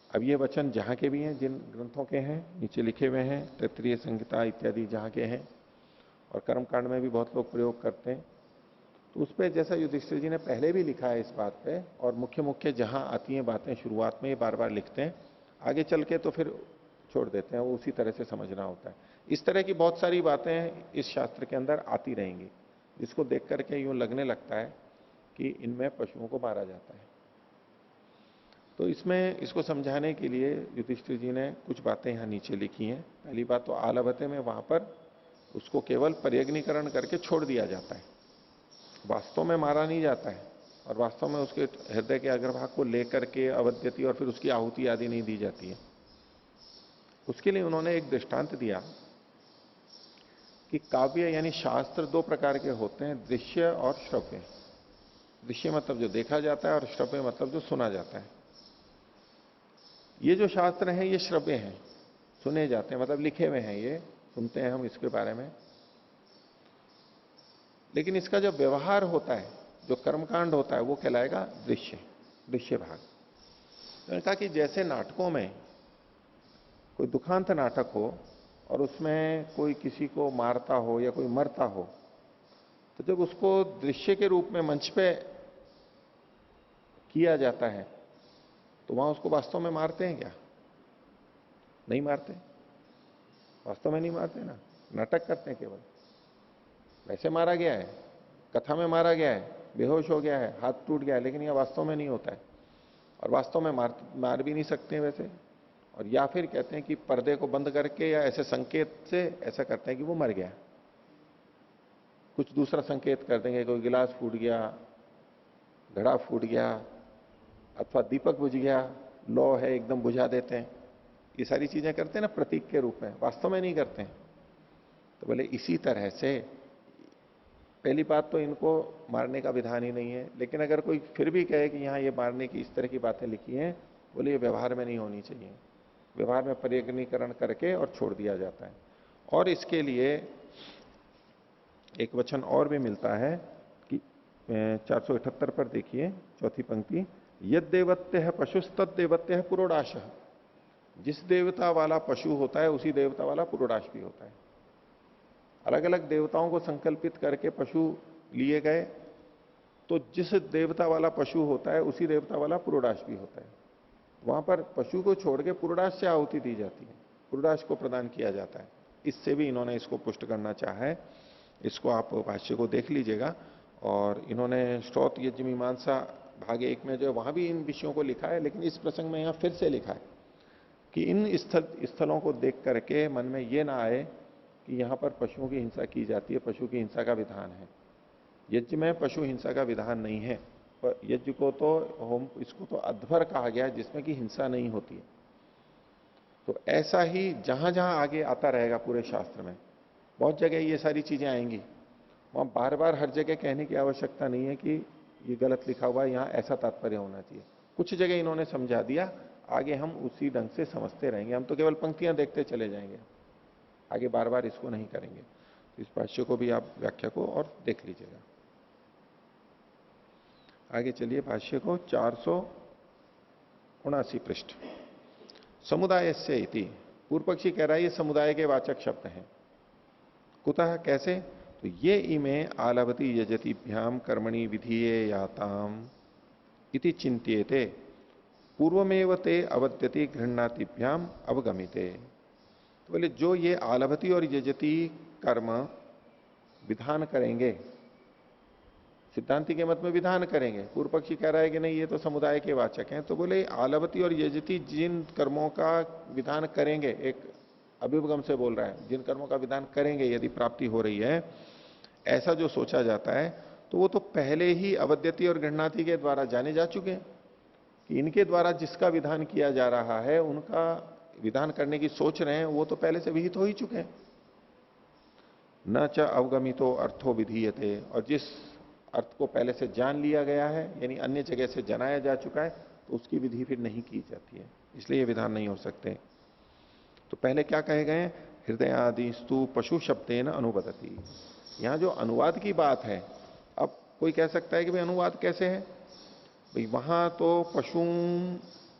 अब ये वचन जहां के भी हैं, जिन ग्रंथों के हैं, नीचे लिखे हुए हैं, तैत्तिरीय संहिता इत्यादि जहां के हैं, और कर्मकांड में भी बहुत लोग प्रयोग करते हैं, तो उस पर जैसा युधिष्ठिर जी ने पहले भी लिखा है इस बात पे, और मुख्य मुख्य जहां आती हैं बातें शुरुआत में ये बार बार लिखते हैं, आगे चल के तो फिर छोड़ देते हैं, वो उसी तरह से समझना होता है। इस तरह की बहुत सारी बातें इस शास्त्र के अंदर आती रहेंगी, जिसको देख करके यूं लगने लगता है कि इनमें पशुओं को मारा जाता है। तो इसमें इसको समझाने के लिए युधिष्ठिर जी ने कुछ बातें यहां नीचे लिखी हैं। पहली बात तो आलभते में वहां पर उसको केवल पर्यग्नीकरण करके छोड़ दिया जाता है, वास्तव में मारा नहीं जाता है, और वास्तव में उसके हृदय के अग्रभाग को लेकर के अवद्यति और फिर उसकी आहुति आदि नहीं दी जाती है। उसके लिए उन्होंने एक दृष्टांत दिया कि काव्य यानी शास्त्र दो प्रकार के होते हैं, दृश्य और श्रव्य। दृश्य मतलब जो देखा जाता है और श्रव्य मतलब जो सुना जाता है। ये जो शास्त्र हैं ये श्रव्य हैं, सुने जाते हैं, मतलब लिखे हुए हैं, ये सुनते हैं हम इसके बारे में। लेकिन इसका जो व्यवहार होता है, जो कर्मकांड होता है, वो कहलाएगा दृश्य, दृश्य भाग। तो कहा कि जैसे नाटकों में कोई दुखांत नाटक हो और उसमें कोई किसी को मारता हो या कोई मरता हो, तो जब उसको दृश्य के रूप में मंच पे किया जाता है तो वहां उसको वास्तव में मारते हैं क्या? नहीं मारते, वास्तव में नहीं मारते ना, नाटक करते हैं केवल। वैसे मारा गया है, कथा में मारा गया है, बेहोश हो गया है, हाथ टूट गया है, लेकिन यह वास्तव में नहीं होता है, और वास्तव में मार भी नहीं सकते हैं वैसे। और या फिर कहते हैं कि पर्दे को बंद करके या ऐसे संकेत से ऐसा करते हैं कि वो मर गया, कुछ दूसरा संकेत कर देंगे, कोई गिलास फूट गया, घड़ा फूट गया, अथवा दीपक बुझ गया, लौ है एकदम बुझा देते हैं। ये सारी चीजें करते हैं ना प्रतीक के रूप में, वास्तव में नहीं करते हैं। तो बोले इसी तरह से पहली बात तो इनको मारने का विधान ही नहीं है, लेकिन अगर कोई फिर भी कहे कि यहां ये मारने की इस तरह की बातें लिखी हैं, बोले ये व्यवहार में नहीं होनी चाहिए। व्यवहार में पर्यग्नीकरण करके और छोड़ दिया जाता है। और इसके लिए एक वचन और भी मिलता है कि 478 पर देखिए, चौथी पंक्ति, यद देवत्य है पशुस्तद देवत्य है पुरोडाश। जिस देवता वाला पशु होता है उसी देवता वाला पुरोडाश भी होता है। अलग अलग देवताओं को संकल्पित करके पशु लिए गए, तो जिस देवता वाला पशु होता है उसी देवता वाला पुरोडाश भी होता है। वहां पर पशु को छोड़ के पुरोडाश से आहुति दी जाती है, पुरोडाश को प्रदान किया जाता है। इससे भी इन्होंने इसको पुष्ट करना चाहा है। इसको आप भाष्य को देख लीजिएगा। और इन्होंने स्त्रोत यज्ञ मीमांसा भाग 1 में जो है वहां भी इन विषयों को लिखा है, लेकिन इस प्रसंग में यहां फिर से लिखा है कि इन स्थलों को देख करके मन में ये ना आए कि यहां पर पशुओं की हिंसा की जाती है, पशु की हिंसा का विधान है। यज्ञ में पशु हिंसा का विधान नहीं है। पर यज्ञ को तो इसको तो अध्वर कहा गया है, जिसमें कि हिंसा नहीं होती है। तो ऐसा ही जहां जहां आगे आता रहेगा पूरे शास्त्र में, बहुत जगह ये सारी चीजें आएंगी, वहां बार बार हर जगह कहने की आवश्यकता नहीं है कि ये गलत लिखा हुआ है, यहां ऐसा तात्पर्य होना चाहिए। कुछ जगह इन्होंने समझा दिया, आगे हम उसी ढंग से समझते रहेंगे। हम तो केवल पंक्तियां देखते चले जाएंगे, आगे बार बार इसको नहीं करेंगे। तो इस भाष्य को भी आप व्याख्या को और देख लीजिएगा। आगे चलिए भाष्य को 479 पृष्ठ। समुदाय से इति, पूर्व पक्षी कह रहा है ये समुदाय के वाचक शब्द हैं। कुतः, कैसे? तो ये इमे आलवती यजतिभ्याम कर्मणि विधीये याताम इति चिंत्यते पूर्वमेव ते अवद्यति गृह्णातिभ्याम अवगमिते। तो बोले जो ये आलभती और यजति कर्म विधान करेंगे, सिद्धांति के मत में विधान करेंगे, पूर्व पक्षी कह रहा है कि नहीं ये तो समुदाय के वाचक हैं, तो बोले आलवती और यजति जिन कर्मों का विधान करेंगे, एक अभिगम से बोल रहा है, जिन कर्मों का विधान करेंगे यदि प्राप्ति हो रही है, ऐसा जो सोचा जाता है, तो वो तो पहले ही अवद्यति और गृह्णाति के द्वारा जाने जा चुके हैं कि इनके द्वारा जिसका विधान किया जा रहा है, उनका विधान करने की सोच रहे हैं, वो तो पहले से विहित हो ही चुके हैं। न च अवगमितो अर्थो विधीयते, और जिस अर्थ को पहले से जान लिया गया है, यानी अन्य जगह से जनाया जा चुका है, तो उसकी विधि फिर नहीं की जाती है, इसलिए ये विधान नहीं हो सकते। तो पहले क्या कहे गए? हृदय आदि स्तु पशु शब्देन अनुवदति। यहां जो अनुवाद की बात है, अब कोई कह सकता है कि भाई अनुवाद कैसे है? भाई वहां तो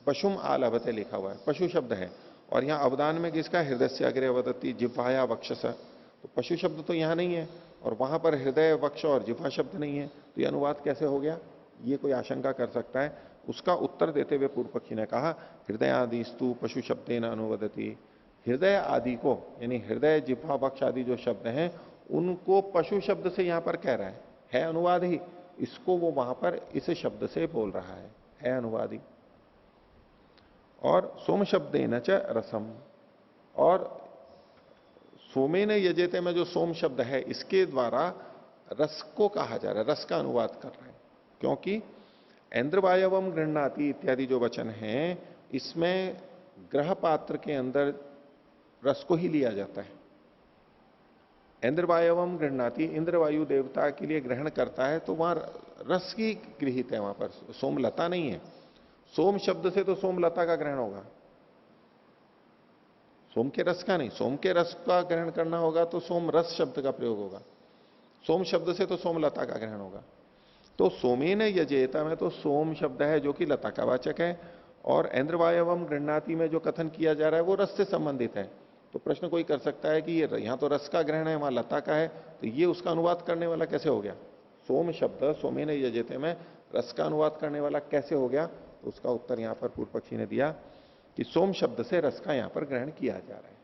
पशुम आलभते लिखा हुआ है, पशु शब्द है, और यहां अवदान में किसका? हृदय से अग्रे अवदति जिह्वाया वक्षस, तो पशु शब्द तो यहां नहीं है, और वहां पर हृदय वक्ष और जिह्वा शब्द नहीं है, तो ये अनुवाद कैसे हो गया? ये कोई आशंका कर सकता है। उसका उत्तर देते हुए पूर्व पक्षी ने कहा हृदय आदि स्तु पशु शब्देन अनुवदति, हृदय आदि को, यानी हृदय जिह्वा वक्ष आदि जो शब्द हैं उनको पशु शब्द से यहां पर कह रहा है अनुवाद ही, इसको वो वहां पर इस शब्द से बोल रहा है अनुवाद ही। और सोम शब्देन च रसम, और सोमेन यजेते में जो सोम शब्द है इसके द्वारा रस को कहा जा रहा है, रस का अनुवाद कर रहा है, क्योंकि ऐन्द्रवायवम गृह्णाति इत्यादि जो वचन हैं इसमें ग्रह पात्र के अंदर रस को ही लिया जाता है। ऐन्द्रवायवम गृह्णाति, इंद्रवायु देवता के लिए ग्रहण करता है, तो वहां रस की गृहित है, वहां पर सोमलता नहीं है। सोम शब्द से तो सोमलता का ग्रहण होगा, सोम के रस का नहीं। सोम के रस का ग्रहण करना होगा तो सोम रस शब्द का प्रयोग होगा, सोम शब्द से तो सोमलता का ग्रहण होगा। तो सोमेन यजेता में तो सोम शब्द है जो कि लता का वाचक है, और ऐन्द्रवायवम गृह्णाति में जो कथन किया जा रहा है वो रस से संबंधित है। तो प्रश्न कोई कर सकता है कि ये यहां तो रस का ग्रहण है, वहां लता का है, तो ये उसका अनुवाद करने वाला कैसे हो गया? सोम शब्द सोमेन यजेते में रस का अनुवाद करने वाला कैसे हो गया? तो उसका उत्तर यहां पर पूर्व पक्षी ने दिया कि सोम शब्द से रस का यहां पर ग्रहण किया जा रहा है।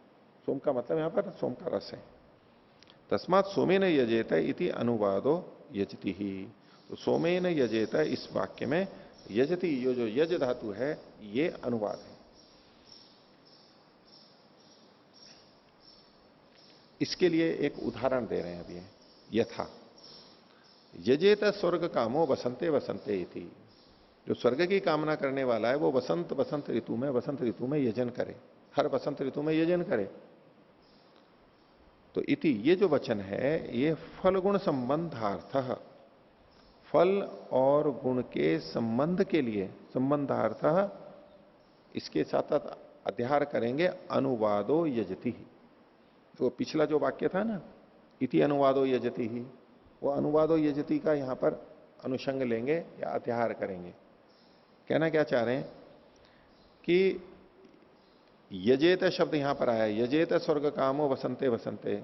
सोम का मतलब यहां पर सोम का रस है। तस्मात सोमेन यजेत इति अनुवादो यजति ही, तो सोमेन यजेत इस वाक्य में यजति, ये जो यज धातु है ये अनुवाद है। इसके लिए एक उदाहरण दे रहे हैं अभी, यथा यजेत स्वर्ग कामो वसंते वसंते इति, जो स्वर्ग की कामना करने वाला है वो वसंत ऋतु में यजन करे, हर वसंत ऋतु में यजन करे। तो इति ये जो वचन है ये फल गुण संबंधार्थ, फल और गुण के संबंध के लिए संबंधार्थ इसके साथ अध्यार करेंगे अनुवादो यजति ही। तो पिछला जो वाक्य था ना इति अनुवादो यजति ही, वो अनुवादो यजति का यहां पर अनुषंग लेंगे या अध्यार करेंगे। कहना क्या चाह रहे हैं कि यजेत शब्द यहां पर आया, यजेत स्वर्ग कामो वसंते वसंते,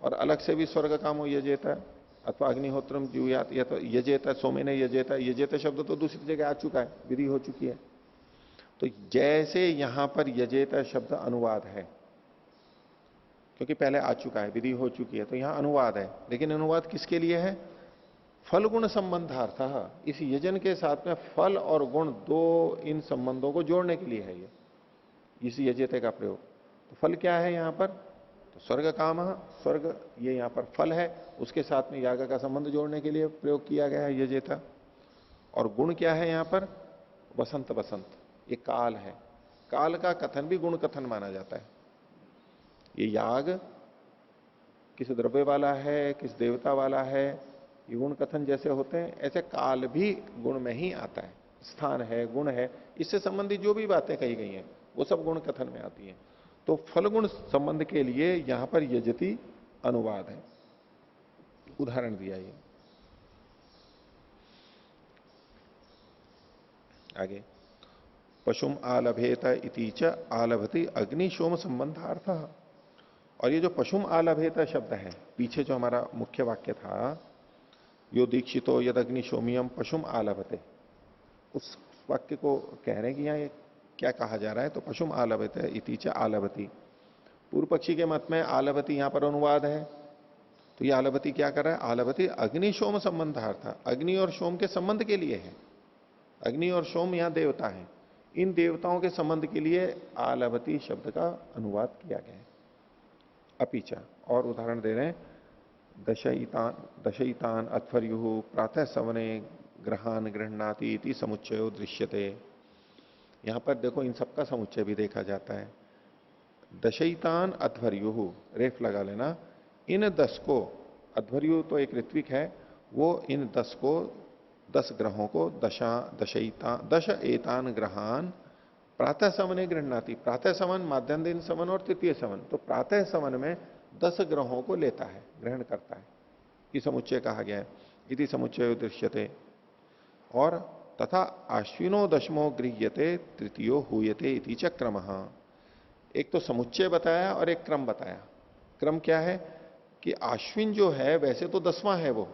और अलग से भी स्वर्ग कामो यजेत अथवा अग्निहोत्रम जुयात, या तो यजेत सोमेन यजेत, यजेत शब्द तो दूसरी जगह आ चुका है, विधि हो चुकी है। तो जैसे यहां पर यजेत शब्द अनुवाद है, क्योंकि पहले आ चुका है, विधि हो चुकी है, तो यहां अनुवाद है, लेकिन अनुवाद किसके लिए है? फल गुण संबंधार्थ, इस यजन के साथ में फल और गुण दो इन संबंधों को जोड़ने के लिए है ये इस यजेते का प्रयोग। तो फल क्या है यहां पर? तो स्वर्ग काम, स्वर्ग ये यहां पर फल है, उसके साथ में याग का संबंध जोड़ने के लिए प्रयोग किया गया है यजेता। और गुण क्या है यहां पर? वसंत वसंत, ये काल है, काल का कथन भी गुण कथन माना जाता है। ये याग किस द्रव्य वाला है, किस देवता वाला है, ये गुण कथन जैसे होते हैं ऐसे काल भी गुण में ही आता है। स्थान है, गुण है, इससे संबंधित जो भी बातें कही गई हैं वो सब गुण कथन में आती हैं। तो फल गुण संबंध के लिए यहां पर यजति अनुवाद है, उदाहरण दिया ये। आगे पशुम आलभेत इति च आलभति अग्निशोम संबंधार्थ। और ये जो पशुम आलभेत शब्द है, पीछे जो हमारा मुख्य वाक्य था, यो दीक्षितो यद अग्निशोमियम पशुम आलभते, उस वाक्य को कह रहे हैं कि यहाँ ये क्या कहा जा रहा है। तो पशुम आलभते इति च आलभति, पूर्व पक्षी के मत में आलभति यहां पर अनुवाद है। तो ये आलभति क्या कर रहा है? आलभति अग्निशोम संबंधार्थ, अग्नि और सोम के संबंध के लिए है। अग्नि और सोम यहां देवता है, इन देवताओं के संबंध के लिए आलभति शब्द का अनुवाद किया गया है। अपीचा, और उदाहरण दे रहे हैं, दशयितान अध्वर्यु प्रातः सवने ग्रहान गृहणाति इति समुच्चयो दृश्यते। यहां पर देखो इन सबका समुच्चय भी देखा जाता है। दशयितान अध्वर्यु, रेफ लगा लेना, इन 10 को, अध्वर्यु तो एक ऋत्विक है, वो इन 10 को, 10 ग्रहों को, दश एतान ग्रहान प्रातः समने गृहणाति। प्रातः समन, माध्यान्ह दिन समन और तृतीय समन, तो प्रातः समन में 10 ग्रहों को लेता है, ग्रहण करता है, कि समुच्चय कहा गया है। इति समुच्चय दृश्यते। और तथा आश्विनो दशमो गृह्यते तृतीयो हुयते इति च क्रमः। एक तो समुच्चय बताया और एक क्रम बताया। क्रम क्या है कि आश्विन जो है वैसे तो 10वां है, वो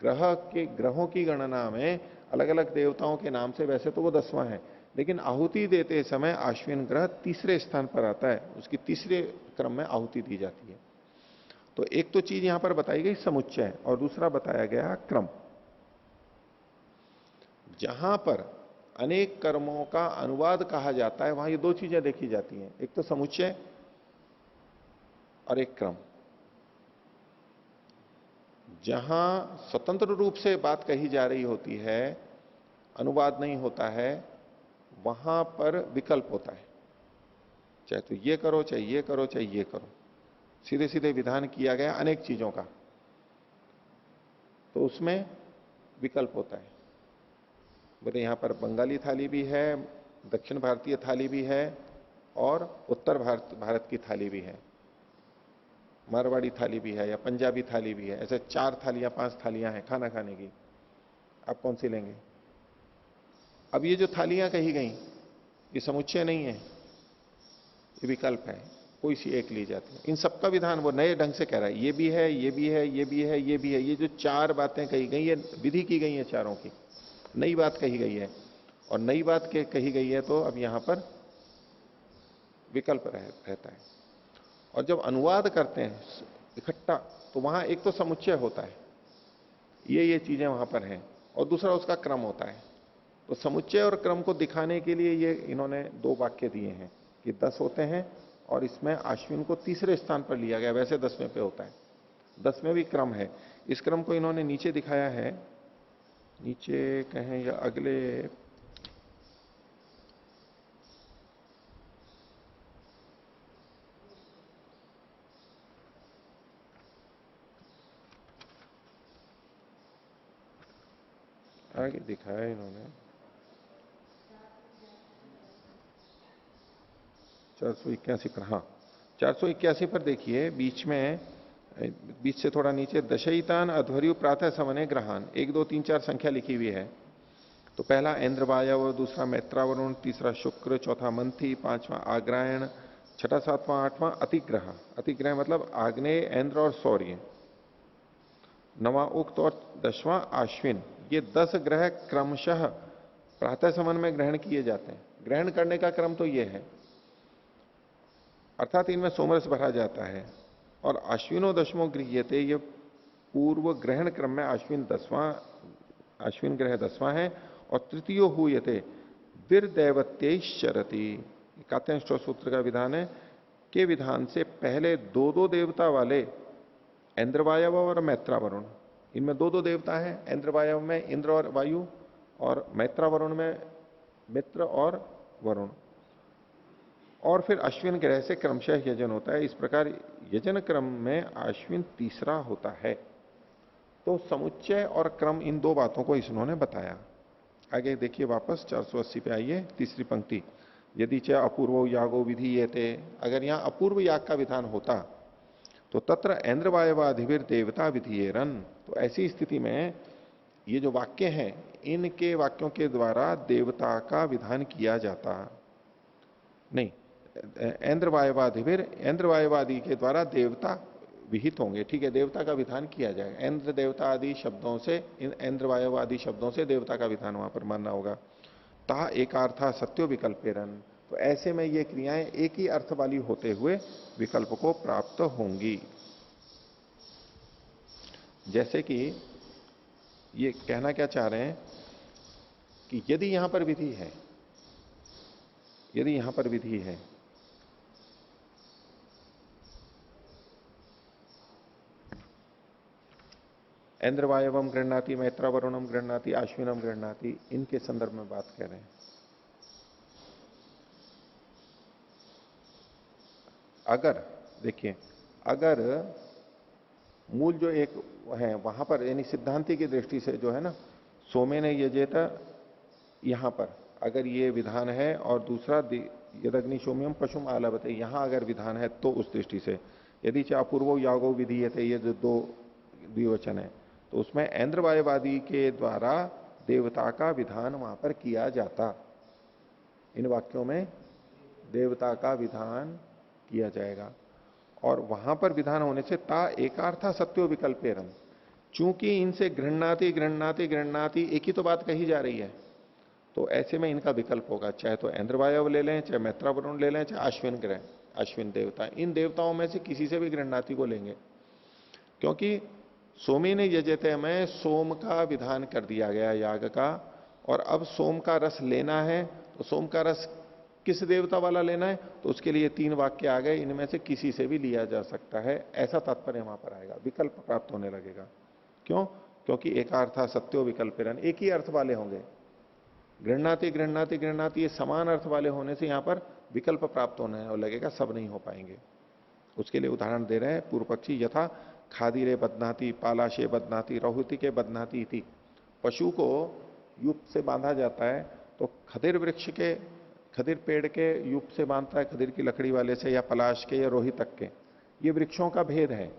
ग्रहों की गणना में अलग अलग देवताओं के नाम से वैसे तो वो 10वां है, लेकिन आहुति देते समय आश्विन ग्रह तीसरे स्थान पर आता है, उसकी तीसरे क्रम में आहुति दी जाती है। तो एक तो चीज यहां पर बताई गई समुच्चय, और दूसरा बताया गया क्रम। जहां पर अनेक कर्मों का अनुवाद कहा जाता है वहां ये 2 चीजें देखी जाती हैं, एक तो समुच्चय और एक क्रम। जहां स्वतंत्र रूप से बात कही जा रही होती है, अनुवाद नहीं होता है, वहां पर विकल्प होता है, चाहे तो ये करो, चाहे ये करो, चाहे ये करो, सीधे सीधे विधान किया गया अनेक चीजों का, तो उसमें विकल्प होता है। बोले यहां पर बंगाली थाली भी है, दक्षिण भारतीय थाली भी है, और उत्तर भारत की थाली भी है, मारवाड़ी थाली भी है, या पंजाबी थाली भी है। ऐसे 4 थालियां 5 थालियां हैं खाना खाने की, आप कौन सी लेंगे? अब ये जो थालियां कही गई, ये समुच्चय नहीं है, ये विकल्प है, कोई सी एक ली जाती है। इन सबका विधान वो नए ढंग से कह रहा है, ये भी है, ये भी है, ये भी है, ये भी है। ये जो 4 बातें कही गई, ये विधि की गई है चारों की, नई बात कही गई है, और नई बात कही गई है तो अब यहां पर विकल्प रहता है। और जब अनुवाद करते हैं इकट्ठा, तो वहां एक तो समुच्चय होता है, ये चीजें वहां पर हैं, और दूसरा उसका क्रम होता है। तो समुच्चय और क्रम को दिखाने के लिए ये इन्होंने 2 वाक्य दिए हैं कि 10 होते हैं, और इसमें अश्विन को तीसरे स्थान पर लिया गया, वैसे 10वें पे होता है, 10वें भी क्रम है। इस क्रम को इन्होंने नीचे दिखाया है, नीचे कहें या अगले, आगे दिखाया इन्होंने 481 पर। हाँ, 481 पर देखिए, बीच से थोड़ा नीचे, दशयितान अध्वर्यु प्रातः समने ग्रहान, 1 2 3 4 संख्या लिखी हुई है। तो पहला इंद्रवायव, दूसरा मैत्रावरुण, तीसरा शुक्र, चौथा मंथी, 5वां आग्रायण, 6वां 7वां 8वां अतिग्रह। अतिग्रह मतलब आग्नेय, इंद्र और सौर्य। 9वां उक्त और 10वां आश्विन। ये 10 ग्रह क्रमशः प्रातः समन में ग्रहण किए जाते हैं। ग्रहण करने का क्रम तो ये है, अर्थात इनमें सोमरस भरा जाता है। और अश्विनो दशमो गृह्यते, ये पूर्व ग्रहण क्रम में अश्विन ग्रह 10वां है, और तृतीयो हुयते वीरदैवत्य शरति। कात्यायन सूत्र का विधान है के विधान से पहले 2 देवता वाले इंद्रवायव और मैत्रावरुण, इनमें 2 देवता हैं। इंद्रवायव में इंद्र और वायु, और मैत्रावरुण में मित्र और वरुण। और फिर अश्विन ग्रह से क्रमशः यजन होता है। इस प्रकार यजन क्रम में अश्विन तीसरा होता है। तो समुच्चय और क्रम, इन 2 बातों को इन्होंने बताया। आगे देखिए, वापस 480 पे आइए, तीसरी पंक्ति। यदि च अपूर्व यागो विधि ये थे, अगर यहां अपूर्व याग का विधान होता तो तत्र इंद्रवायवाधिवीर देवता विधियेरन, तो ऐसी स्थिति में ये जो वाक्य हैं, इनके वाक्यों के द्वारा देवता का विधान किया जाता नहीं। ऐन्द्रवायवादी के द्वारा देवता विहित होंगे, ठीक है, देवता का विधान किया जाएगा। ऐन्द्र देवता आदि शब्दों से, इन ऐन्द्रवायवादी शब्दों से देवता का विधान वहां पर मानना होगा। ता एकार्था सत्यो विकल्पेरन, तो ऐसे में ये क्रियाएं एक ही अर्थ वाली होते हुए विकल्प को प्राप्त होंगी। जैसे कि ये कहना क्या चाह रहे हैं कि यदि यहां पर विधि है, यदि यहां पर विधि है, ऐन्द्रवायवम गृहणाति, मैत्रावरुणम गृहणाति, आश्विनम गृहणाति, इनके संदर्भ में बात कह रहे हैं। अगर देखिए, अगर मूल जो एक है वहां पर, यानी सिद्धांति की दृष्टि से जो है ना, सोमे ने यजेत, यहां पर अगर ये विधान है और दूसरा यदग्नि सोम्यम पशुम आलभते, यहां अगर विधान है तो उस दृष्टि से, यदि चापूर्वो यागो विधीयते, ये जो दो द्विवचन है, तो उसमें ऐन्द्रवायवादी के द्वारा देवता का विधान वहां पर किया जाता। इन वाक्यों में देवता का विधान किया जाएगा। और वहां पर विधान होने से ता एकार्था सत्यो विकल्पेरन, चूंकि इनसे गृहणाति गृहणाति गृहणाति एक ही तो बात कही जा रही है, तो ऐसे में इनका विकल्प होगा, चाहे तो ऐन्द्रवायव ले लें, चाहे मैत्रावरुण ले लें, चाहे अश्विन ग्रह, अश्विन देवता, इन देवताओं में से किसी से भी गृहणाति को लेंगे। क्योंकि सोमी ने यजते में सोम का विधान कर दिया गया याग का, और अब सोम का रस लेना है, तो सोम का रस किस देवता वाला लेना है, तो उसके लिए तीन वाक्य आ गए, इनमें से किसी से भी लिया जा सकता है, ऐसा तात्पर्य वहां पर आएगा, विकल्प प्राप्त होने लगेगा। क्यों? क्योंकि एकार्था सत्यो विकल्पेरन, एक ही अर्थ वाले होंगे। गृहणाति गृहणाति गृहणाति ये समान अर्थ वाले होने से यहां पर विकल्प प्राप्त होने लगेगा, सब नहीं हो पाएंगे। उसके लिए उदाहरण दे रहे हैं पूर्व पक्षी, यथा खादिरे बदनाती, पालाशे बदनाती, रहुति के बदनाती इति। पशु को युप से बांधा जाता है, तो खदिर वृक्ष के, खदिर पेड़ के युप से बांधता है, खदिर की लकड़ी वाले से, या पलाश के, या रोहित तक के, ये वृक्षों का भेद है।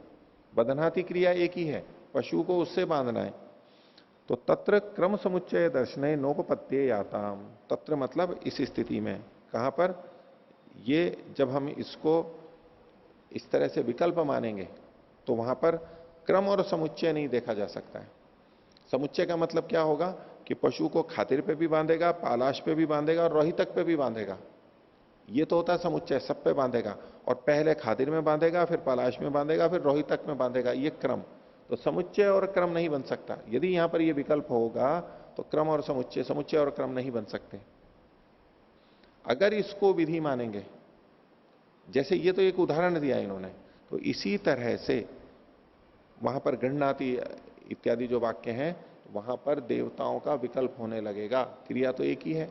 बदनाती क्रिया एक ही है, पशु को उससे बांधना है। तो तत्र क्रम समुच्चय दर्शने नोपपत्ये याताम, तत्र मतलब इस स्थिति में, कहां पर, ये जब हम इसको इस तरह से विकल्प मानेंगे तो वहां पर क्रम और समुच्चय नहीं देखा जा सकता है। समुच्चय का मतलब क्या होगा कि पशु को खातिर पे भी बांधेगा, पालाश पे भी बांधेगा और रोहितक पे भी बांधेगा, ये तो होता है समुच्चय, सब पे बांधेगा, और पहले खातिर में बांधेगा, फिर पालाश में बांधेगा, फिर रोहितक में बांधेगा, ये क्रम। तो समुच्चय और क्रम नहीं बन सकता। यदि यहां पर यह विकल्प होगा तो क्रम और समुच्चय, समुच्चय और क्रम नहीं बन सकते। अगर इसको विधि मानेंगे, जैसे ये तो एक उदाहरण दिया इन्होंने, तो इसी तरह से वहां पर गृहणाति इत्यादि जो वाक्य हैं, वहां पर देवताओं का विकल्प होने लगेगा। क्रिया तो एक ही है,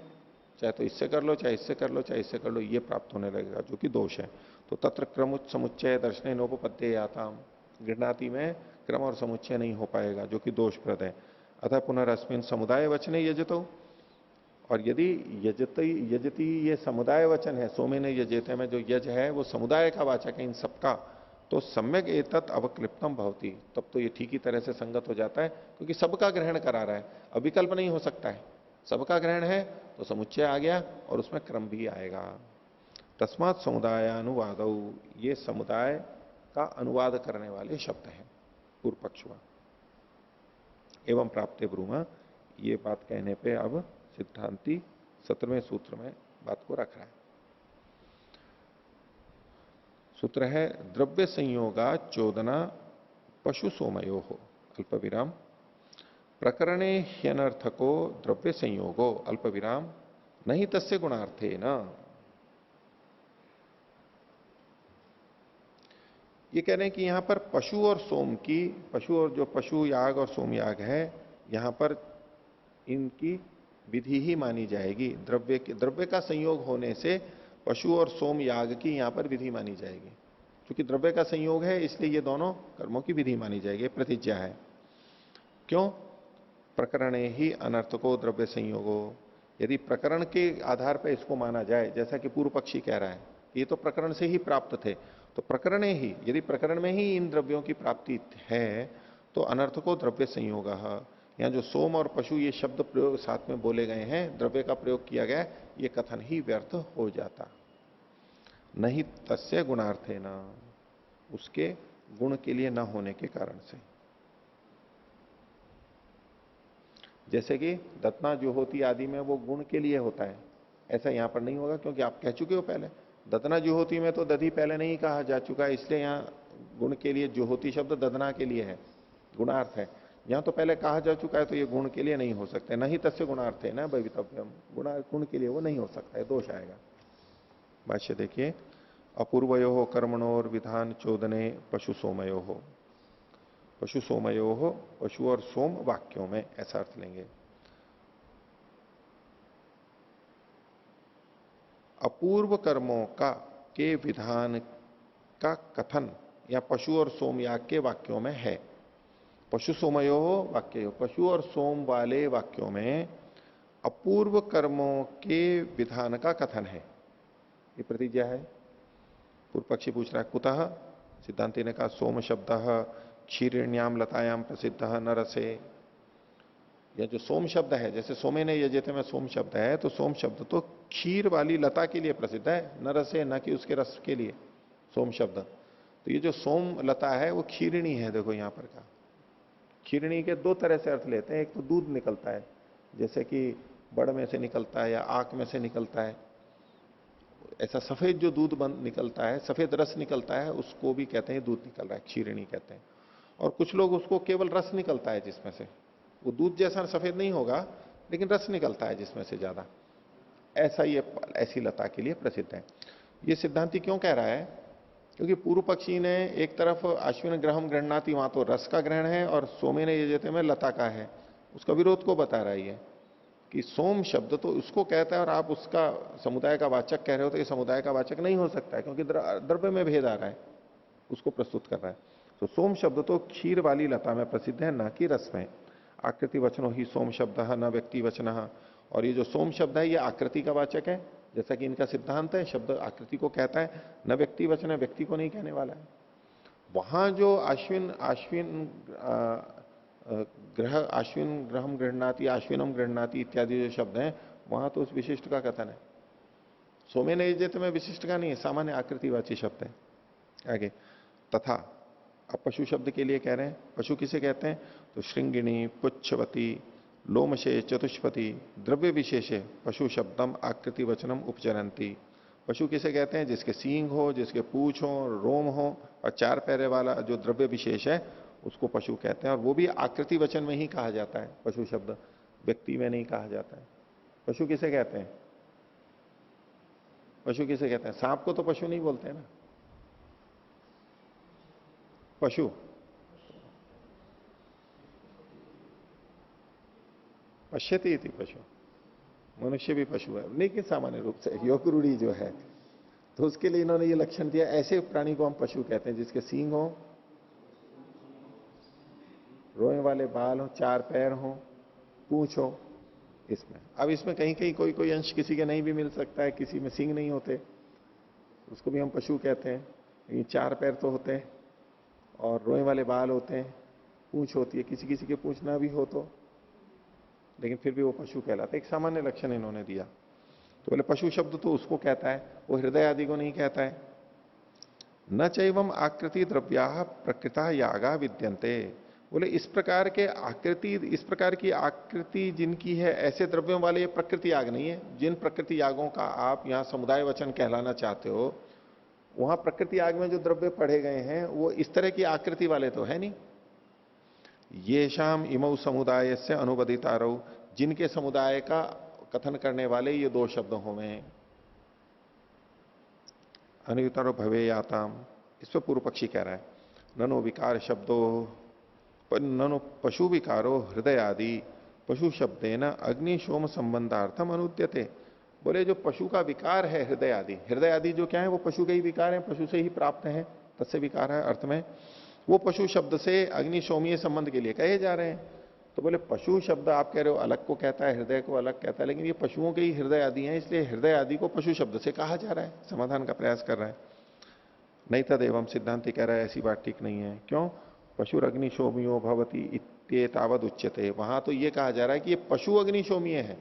चाहे तो इससे कर लो, चाहे इससे कर लो, चाहे इससे कर लो, ये प्राप्त होने लगेगा, जो कि दोष है। तो तत्र क्रम समुच्चय दर्शने नोपपत्ये याताम, गृहणाति में क्रम और समुच्चय नहीं हो पाएगा, जो कि दोषप्रद है। अतः पुनरअस्मिन समुदाय वचने यजतो, और यदि यजती ये समुदाय वचन है, सोमे ने यजेते में जो यज है वो समुदाय का वाचक है, इन सबका, तो सम्यक एतत् अवक्लिप्तम भवति, तब तो ये ठीक ही तरह से संगत हो जाता है, क्योंकि सबका ग्रहण करा रहा है, अब विकल्प नहीं हो सकता है, सबका ग्रहण है तो समुच्चय आ गया और उसमें क्रम भी आएगा। तस्मात समुदाय अनुवाद, ये समुदाय का अनुवाद करने वाले शब्द हैं पूर्व पक्ष हुआ। एवं प्राप्ते ब्रूमा, ये बात कहने पे अब सिद्धांति 17वें सूत्र में बात को रख रहा है। सूत्र है द्रव्य संयोगा चोदना पशु सोमयो हो, अल्प विराम, प्रकरणे ह्यनर्थको द्रव्य संयोगो, अल्प विराम, नहीं तस्य गुणार्थे न। ये कह रहे हैं कि यहां पर पशु और सोम की, पशु और जो पशु याग और सोम याग है, यहां पर इनकी विधि ही मानी जाएगी। द्रव्य का संयोग होने से पशु और सोम याग की यहां पर विधि मानी जाएगी। क्योंकि द्रव्य का संयोग है, इसलिए ये दोनों कर्मों की विधि मानी जाएगी, प्रतिज्ञा है। क्यों? प्रकरणे ही अनर्थको द्रव्य संयोगो, यदि प्रकरण के आधार पर इसको माना जाए, जैसा कि पूर्व पक्षी कह रहा है, ये तो प्रकरण से ही प्राप्त थे, तो प्रकरणे ही, यदि प्रकरण में ही इन द्रव्यों की प्राप्ति है, तो अनर्थको द्रव्य संयोग, यहां जो सोम और पशु ये शब्द प्रयोग साथ में बोले गए हैं, द्रव्य का प्रयोग किया गया है, ये कथन ही व्यर्थ हो जाता। नहीं तस्य गुणार्थे न, उसके गुण के लिए न होने के कारण से। जैसे कि दत्ना जो होती आदि में वो गुण के लिए होता है, ऐसा यहां पर नहीं होगा, क्योंकि आप कह चुके हो पहले। ददना जुहोती में तो दधी पहले नहीं कहा जा चुका है, इसलिए यहां गुण के लिए जुहोती शब्द ददना के लिए है, गुणार्थ है। यहां तो पहले कहा जा चुका है, तो ये गुण के लिए नहीं हो सकते। नहीं तस्य गुणार्थ है ना भवितव्यम, गुण के लिए वो नहीं हो सकता है, दोष आएगा। भाष्य देखिए, अपूर्वयो हो कर्मणोर विधान चोदने पशु सोमयो हो। पशु सोमयो हो, पशु और सोम वाक्यों में, ऐसा अर्थ लेंगे। अपूर्व कर्मों का के विधान का कथन या पशु और सोम याग के वाक्यों में है। पशु सोमयो वाक्य, पशु और सोम वाले वाक्यों में अपूर्व कर्मों के विधान का कथन है। ये प्रतिज्ञा है। पूर्व पक्षी पूछ रहा है कुतः, सिद्धांति ने कहा सोम शब्द क्षीरिण्याम लतायाम प्रसिद्ध न रसे। यह जो सोम शब्द है, जैसे सोमे ने यजते में सोम शब्द है, तो सोम शब्द तो क्षीर वाली लता के लिए प्रसिद्ध है, न रसे, न कि उसके रस के लिए सोम शब्द। तो ये जो सोम लता है वो क्षीरिणी है। देखो यहां पर का क्षीरिणी के दो तरह से अर्थ लेते हैं। एक तो दूध निकलता है, जैसे कि बड़ में से निकलता है या आंख में से निकलता है, ऐसा सफेद जो दूध निकलता है, सफेद रस निकलता है, उसको भी कहते हैं दूध निकल रहा है, क्षीरिणी कहते हैं। और कुछ लोग उसको केवल रस निकलता है जिसमें से, वो दूध जैसा सफेद नहीं होगा लेकिन रस निकलता है जिसमें से ज्यादा, ऐसा ये ऐसी लता के लिए प्रसिद्ध है। ये सिद्धांति क्यों कह रहा है? क्योंकि पूर्व पक्षी ने एक तरफ अश्विन ग्रहम गृहणाति, वहां तो रस का ग्रहण है, और सोमे ने यजते में लता का है, उसका विरोध को बता रहा है कि सोम शब्द तो उसको कहता है और आप उसका समुदाय का वाचक कह रहे हो, तो ये समुदाय का वाचक नहीं हो सकता है, क्योंकि द्रव्य में भेद आ रहा है, उसको प्रस्तुत कर रहा है। तो सोम शब्द तो क्षीर वाली लता में प्रसिद्ध है, ना कि रस में। आकृति वचनो ही सोम शब्द न व्यक्ति वचन। और ये जो सोम शब्द है ये आकृति का वाचक है, जैसा कि इनका सिद्धांत है, शब्द आकृति को कहता है, न व्यक्ति वचन है, व्यक्ति को नहीं कहने वाला है। वहां जो अश्विन ग्रह अश्विन ग्रहम गृहणाति, अश्विनम गृहणाति इत्यादि जो शब्द हैं, वहां तो उस विशिष्ट का कथन है। सोमे ने यजते में विशिष्ट का नहीं है, सामान्य आकृतिवाची शब्द है। आगे तथा, अब पशु शब्द के लिए कह रहे हैं। पशु किसे कहते हैं? तो श्रृंगिणी, पुच्छवती, लोमशे, चतुष्पति, द्रव्य विशेषे पशु शब्दम आकृति वचनम उपचरंती। पशु किसे कहते हैं? जिसके सींग हो, जिसके पूंछ हो, रोम हो और चार पैरे वाला जो द्रव्य विशेष है उसको पशु कहते हैं। और वो भी आकृति वचन में ही कहा जाता है पशु शब्द, व्यक्ति में नहीं कहा जाता है। पशु किसे कहते हैं? पशु किसे कहते हैं? सांप को तो पशु नहीं बोलते हैं ना, पशु पश्यति इति पशु, मनुष्य भी पशु है, लेकिन सामान्य रूप से योग रूढ़ी जो है, तो उसके लिए इन्होंने ये लक्षण दिया, ऐसे प्राणी को हम पशु कहते हैं जिसके सींग हो, रोए वाले बाल हो, चार पैर हो, पूंछ हो। इसमें अब इसमें कहीं कहीं कोई कोई अंश किसी के नहीं भी मिल सकता है, किसी में सींग नहीं होते, उसको भी हम पशु कहते हैं। लेकिन चार पैर तो होते हैं और रोए वाले बाल होते हैं, पूंछ होती है, किसी किसी के पूंछ ना भी हो तो, लेकिन फिर भी वो पशु कहलाते। एक सामान्य लक्षण इन्होंने दिया। तो बोले पशु शब्द तो उसको कहता है, वो हृदय आदि को नहीं कहता है। न चैवम आकृति द्रव्या प्रकृता यागा विद्यन्ते। बोले इस प्रकार के आकृति, इस प्रकार की आकृति जिनकी है, ऐसे द्रव्यों वाले ये प्रकृति याग नहीं है। जिन प्रकृति यागों का आप यहाँ समुदाय वचन कहलाना चाहते हो, वहां प्रकृति याग में जो द्रव्य पढ़े गए हैं वो इस तरह की आकृति वाले तो है नहीं। ये शाम इमऊ समुदाय से अनुबदितारो, जिनके समुदाय का कथन करने वाले ये दो शब्द होवे। अनुतारो भवे याताम, इस पर पूर्व पक्षी कह रहा है ननो विकार शब्दो, ननो पशु विकारो हृदय आदि पशु शब्दे न अग्नि सोम संबंधार्थम अनुद्यते। बोले जो पशु का विकार है हृदय आदि, हृदय आदि जो क्या है वो पशु के ही विकार है, पशु से ही प्राप्त है, तत्से विकार है अर्थ में, वो पशु शब्द से अग्नि सोमीय संबंध के लिए कहे जा रहे हैं। तो बोले पशु शब्द आप कह रहे हो अलग को कहता है, हृदय को अलग कहता है, लेकिन ये पशुओं के ही हृदय आदि हैं, इसलिए हृदय आदि को पशु शब्द से कहा जा रहा है। समाधान का प्रयास कर रहा है। नहीं तदेवम, सिद्धांति कह रहा है ऐसी बात ठीक नहीं है। क्यों? पशुर अग्नि सोमियो भवती ते तावद उच्यते, वहां तो ये कहा जा रहा है कि ये पशु अग्निशोमीय है,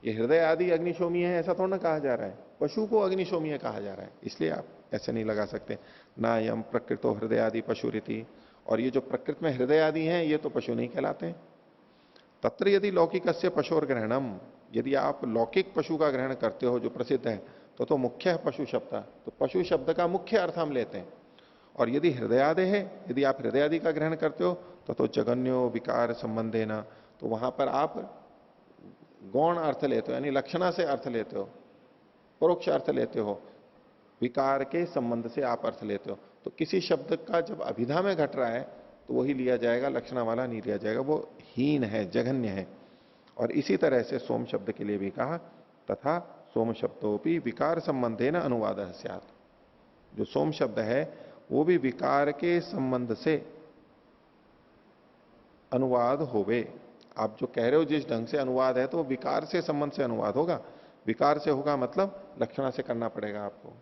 ये हृदय आदि अग्निशोमीय है ऐसा थोड़ा ना कहा जा रहा है, पशु को अग्निशोमीय कहा जा रहा है, इसलिए आप ऐसे नहीं लगा सकते। ना यम प्रकृतो हृदय आदि पशु रीति, और ये जो प्रकृति में हृदय आदि हैं ये तो पशु नहीं कहलाते। तत्र यदि लौकिक से पशुर ग्रहणम, यदि आप लौकिक पशु का ग्रहण करते हो जो प्रसिद्ध है, तो मुख्य है पशु शब्द, तो पशु शब्द का मुख्य अर्थ हम लेते हैं। और यदि हृदयादि है, यदि आप हृदयादि का ग्रहण करते हो तो जगन्यो विकार संबंधे न, तो वहां पर आप गौण अर्थ लेते हो, यानी लक्षणा से अर्थ लेते हो, परोक्ष अर्थ लेते हो, विकार के संबंध से आप अर्थ लेते हो। तो किसी शब्द का जब अभिधा में घट रहा है तो वही लिया जाएगा, लक्षणा वाला नहीं लिया जाएगा, वो हीन है, जघन्य है। और इसी तरह से सोम शब्द के लिए भी कहा, तथा सोम शब्दों विकार संबंधे न अनुवाद स्यात्, जो सोम शब्द है वो भी विकार के संबंध से अनुवाद होवे। आप जो कह रहे हो जिस ढंग से अनुवाद है तो विकार से संबंध से अनुवाद होगा, विकार से होगा मतलब लक्षणा से करना पड़ेगा आपको।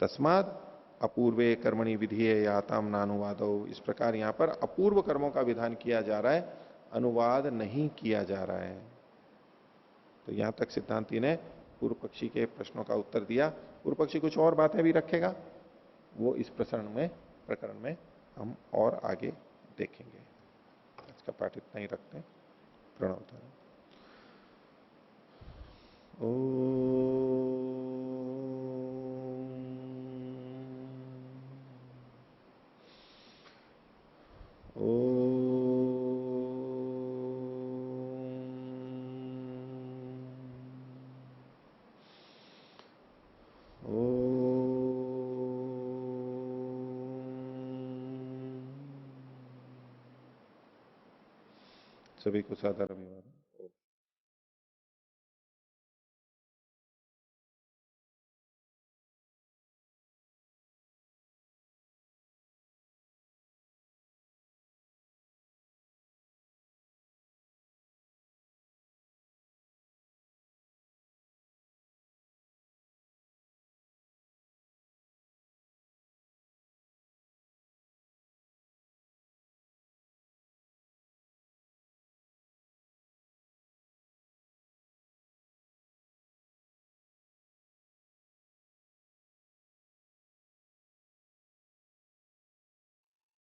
तस्माद अपूर्वे कर्मणि विधिये याताम नानुवादो, इस प्रकार यहां पर अपूर्व कर्मों का विधान किया जा रहा है, अनुवाद नहीं किया जा रहा है। तो यहां तक सिद्धांती ने पूर्व पक्षी के प्रश्नों का उत्तर दिया। पूर्व पक्षी कुछ और बातें भी रखेगा, वो इस प्रकरण में हम और आगे देखेंगे। आज का पाठ इतना ही रखते हैं। प्रणव सभी को सादर अभिवादन।